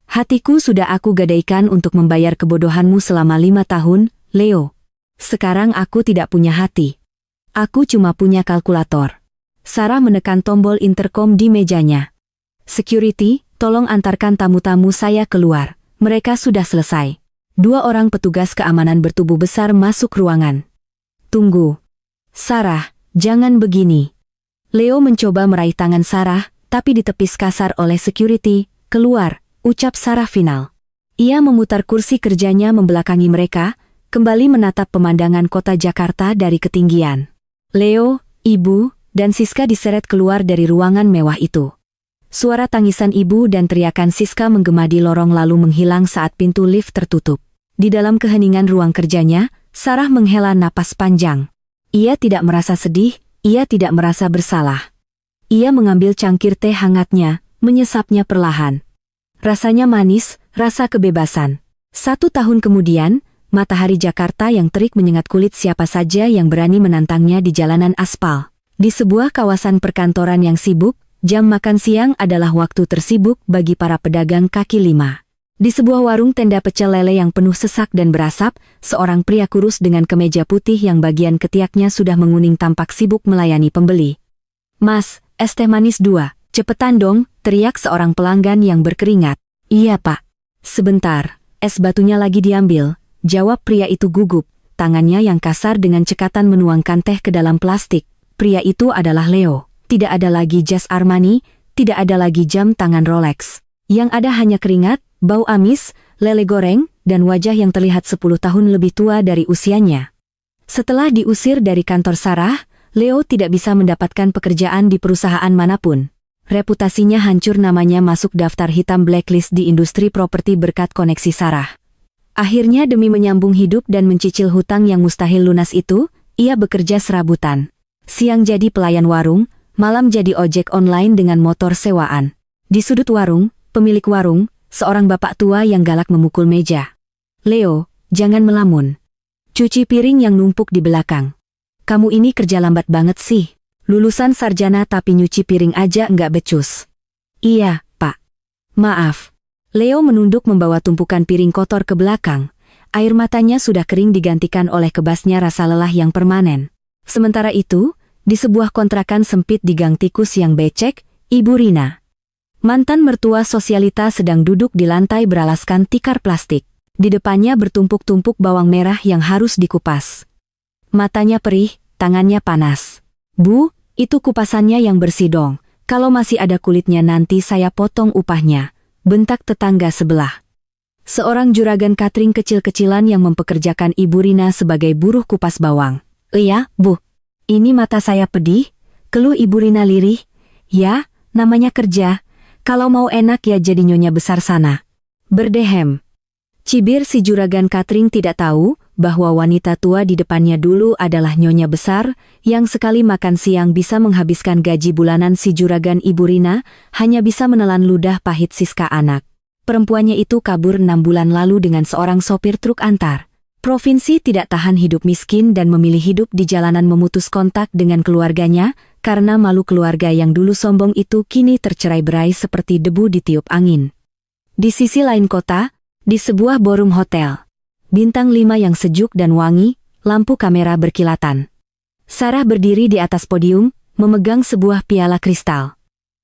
Hatiku sudah aku gadaikan untuk membayar kebodohanmu selama 5 tahun, Leo. Sekarang aku tidak punya hati. Aku cuma punya kalkulator. Sarah menekan tombol intercom di mejanya. Security, tolong antarkan tamu-tamu saya keluar. Mereka sudah selesai. 2 orang petugas keamanan bertubuh besar masuk ruangan. Tunggu. Sarah, jangan begini. Leo mencoba meraih tangan Sarah, tapi ditepis kasar oleh security. Keluar, ucap Sarah final. Ia memutar kursi kerjanya membelakangi mereka, kembali menatap pemandangan kota Jakarta dari ketinggian. Leo, ibu, dan Siska diseret keluar dari ruangan mewah itu. Suara tangisan ibu dan teriakan Siska menggema di lorong lalu menghilang saat pintu lift tertutup. Di dalam keheningan ruang kerjanya, Sarah menghela napas panjang. Ia tidak merasa sedih, ia tidak merasa bersalah. Ia mengambil cangkir teh hangatnya, menyesapnya perlahan. Rasanya manis, rasa kebebasan. 1 tahun kemudian, matahari Jakarta yang terik menyengat kulit siapa saja yang berani menantangnya di jalanan aspal. Di sebuah kawasan perkantoran yang sibuk, jam makan siang adalah waktu tersibuk bagi para pedagang kaki lima. Di sebuah warung tenda pecel lele yang penuh sesak dan berasap, seorang pria kurus dengan kemeja putih yang bagian ketiaknya sudah menguning tampak sibuk melayani pembeli. Mas, es teh manis 2, cepetan dong, teriak seorang pelanggan yang berkeringat. Iya pak. Sebentar, es batunya lagi diambil, jawab pria itu gugup, tangannya yang kasar dengan cekatan menuangkan teh ke dalam plastik. Pria itu adalah Leo. Tidak ada lagi jas Armani, tidak ada lagi jam tangan Rolex. Yang ada hanya keringat, bau amis, lele goreng, dan wajah yang terlihat 10 tahun lebih tua dari usianya. Setelah diusir dari kantor Sarah, Leo tidak bisa mendapatkan pekerjaan di perusahaan manapun. Reputasinya hancur, namanya masuk daftar hitam blacklist di industri properti berkat koneksi Sarah. Akhirnya demi menyambung hidup dan mencicil hutang yang mustahil lunas itu, ia bekerja serabutan. Siang jadi pelayan warung, malam jadi ojek online dengan motor sewaan. Di sudut warung, pemilik warung, seorang bapak tua yang galak memukul meja. Leo, jangan melamun. Cuci piring yang numpuk di belakang. Kamu ini kerja lambat banget sih. Lulusan sarjana tapi nyuci piring aja nggak becus. Iya, Pak. Maaf. Leo menunduk membawa tumpukan piring kotor ke belakang. Air matanya sudah kering digantikan oleh kebasnya rasa lelah yang permanen. Sementara itu, di sebuah kontrakan sempit di Gang Tikus yang becek, Ibu Rina, mantan mertua sosialita, sedang duduk di lantai beralaskan tikar plastik. Di depannya bertumpuk-tumpuk bawang merah yang harus dikupas. Matanya perih, tangannya panas. Bu, itu kupasannya yang bersih dong. Kalau masih ada kulitnya nanti saya potong upahnya, bentak tetangga sebelah. Seorang juragan catering kecil-kecilan yang mempekerjakan Ibu Rina sebagai buruh kupas bawang. Iya, Bu. Ini mata saya pedih, keluh Ibu Rina lirih. Ya, namanya kerja. Kalau mau enak ya jadi nyonya besar sana. Berdehem. Cibir si juragan catering tidak tahu bahwa wanita tua di depannya dulu adalah nyonya besar, yang sekali makan siang bisa menghabiskan gaji bulanan si juragan Ibu Rina, hanya bisa menelan ludah pahit Siska anak. Perempuannya itu kabur 6 bulan lalu dengan seorang sopir truk antar provinsi, tidak tahan hidup miskin dan memilih hidup di jalanan, memutus kontak dengan keluarganya, karena malu keluarga yang dulu sombong itu kini tercerai-berai seperti debu ditiup angin. Di sisi lain kota, di sebuah ballroom hotel, bintang 5 yang sejuk dan wangi, lampu kamera berkilatan. Sarah berdiri di atas podium, memegang sebuah piala kristal.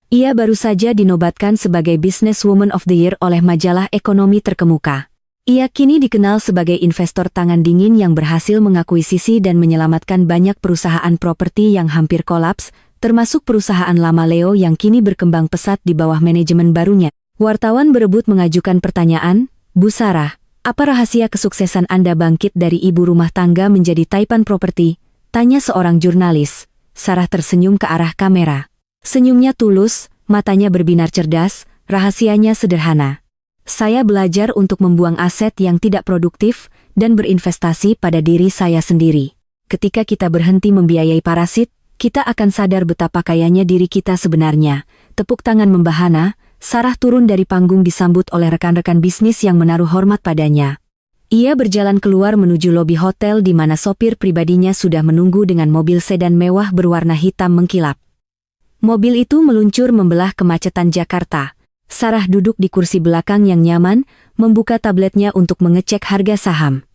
Ia baru saja dinobatkan sebagai Business Woman of the Year oleh majalah ekonomi terkemuka. Ia kini dikenal sebagai investor tangan dingin yang berhasil mengakuisisi dan menyelamatkan banyak perusahaan properti yang hampir kolaps, termasuk perusahaan lama Leo yang kini berkembang pesat di bawah manajemen barunya. Wartawan berebut mengajukan pertanyaan, "Bu Sarah, apa rahasia kesuksesan Anda bangkit dari ibu rumah tangga menjadi taipan properti?" tanya seorang jurnalis. Sarah tersenyum ke arah kamera. Senyumnya tulus, matanya berbinar cerdas, rahasianya sederhana. "Saya belajar untuk membuang aset yang tidak produktif dan berinvestasi pada diri saya sendiri. Ketika kita berhenti membiayai parasit, kita akan sadar betapa kayanya diri kita sebenarnya." Tepuk tangan membahana, Sarah turun dari panggung disambut oleh rekan-rekan bisnis yang menaruh hormat padanya. Ia berjalan keluar menuju lobi hotel di mana sopir pribadinya sudah menunggu dengan mobil sedan mewah berwarna hitam mengkilap. Mobil itu meluncur membelah kemacetan Jakarta. Sarah duduk di kursi belakang yang nyaman, membuka tabletnya untuk mengecek harga saham.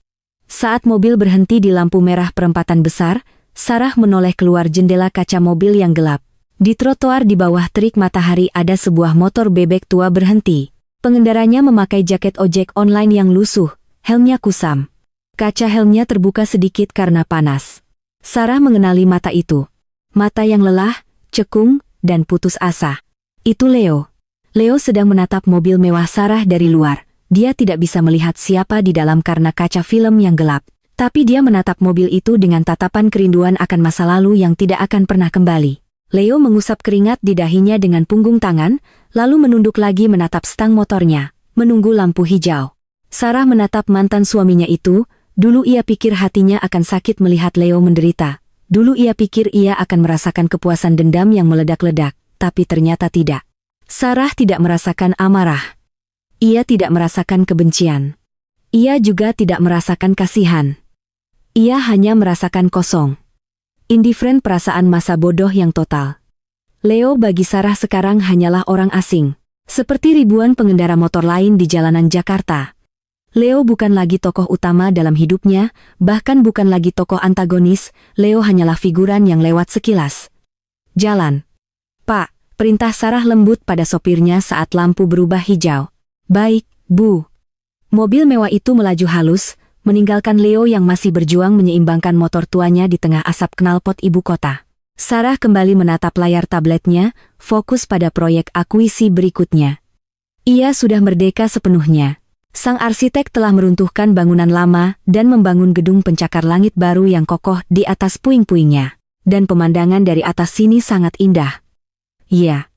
Saat mobil berhenti di lampu merah perempatan besar, Sarah menoleh keluar jendela kaca mobil yang gelap. Di trotoar di bawah terik matahari ada sebuah motor bebek tua berhenti. Pengendaranya memakai jaket ojek online yang lusuh, helmnya kusam. Kaca helmnya terbuka sedikit karena panas. Sarah mengenali mata itu. Mata yang lelah, cekung, dan putus asa. Itu Leo. Leo sedang menatap mobil mewah Sarah dari luar. Dia tidak bisa melihat siapa di dalam karena kaca film yang gelap. Tapi dia menatap mobil itu dengan tatapan kerinduan akan masa lalu yang tidak akan pernah kembali. Leo mengusap keringat di dahinya dengan punggung tangan, lalu menunduk lagi menatap stang motornya, menunggu lampu hijau. Sarah menatap mantan suaminya itu. Dulu ia pikir hatinya akan sakit melihat Leo menderita. Dulu ia pikir ia akan merasakan kepuasan dendam yang meledak-ledak, tapi ternyata tidak. Sarah tidak merasakan amarah. Ia tidak merasakan kebencian. Ia juga tidak merasakan kasihan. Ia hanya merasakan kosong. Indiferen, perasaan masa bodoh yang total. Leo bagi Sarah sekarang hanyalah orang asing. Seperti ribuan pengendara motor lain di jalanan Jakarta. Leo bukan lagi tokoh utama dalam hidupnya, bahkan bukan lagi tokoh antagonis. Leo hanyalah figuran yang lewat sekilas. "Jalan." "Pak," perintah Sarah lembut pada sopirnya saat lampu berubah hijau. "Baik, Bu." Mobil mewah itu melaju halus, meninggalkan Leo yang masih berjuang menyeimbangkan motor tuanya di tengah asap knalpot ibu kota. Sarah kembali menatap layar tabletnya, fokus pada proyek akuisisi berikutnya. Ia sudah merdeka sepenuhnya. Sang arsitek telah meruntuhkan bangunan lama dan membangun gedung pencakar langit baru yang kokoh di atas puing-puingnya. Dan pemandangan dari atas sini sangat indah. Ya,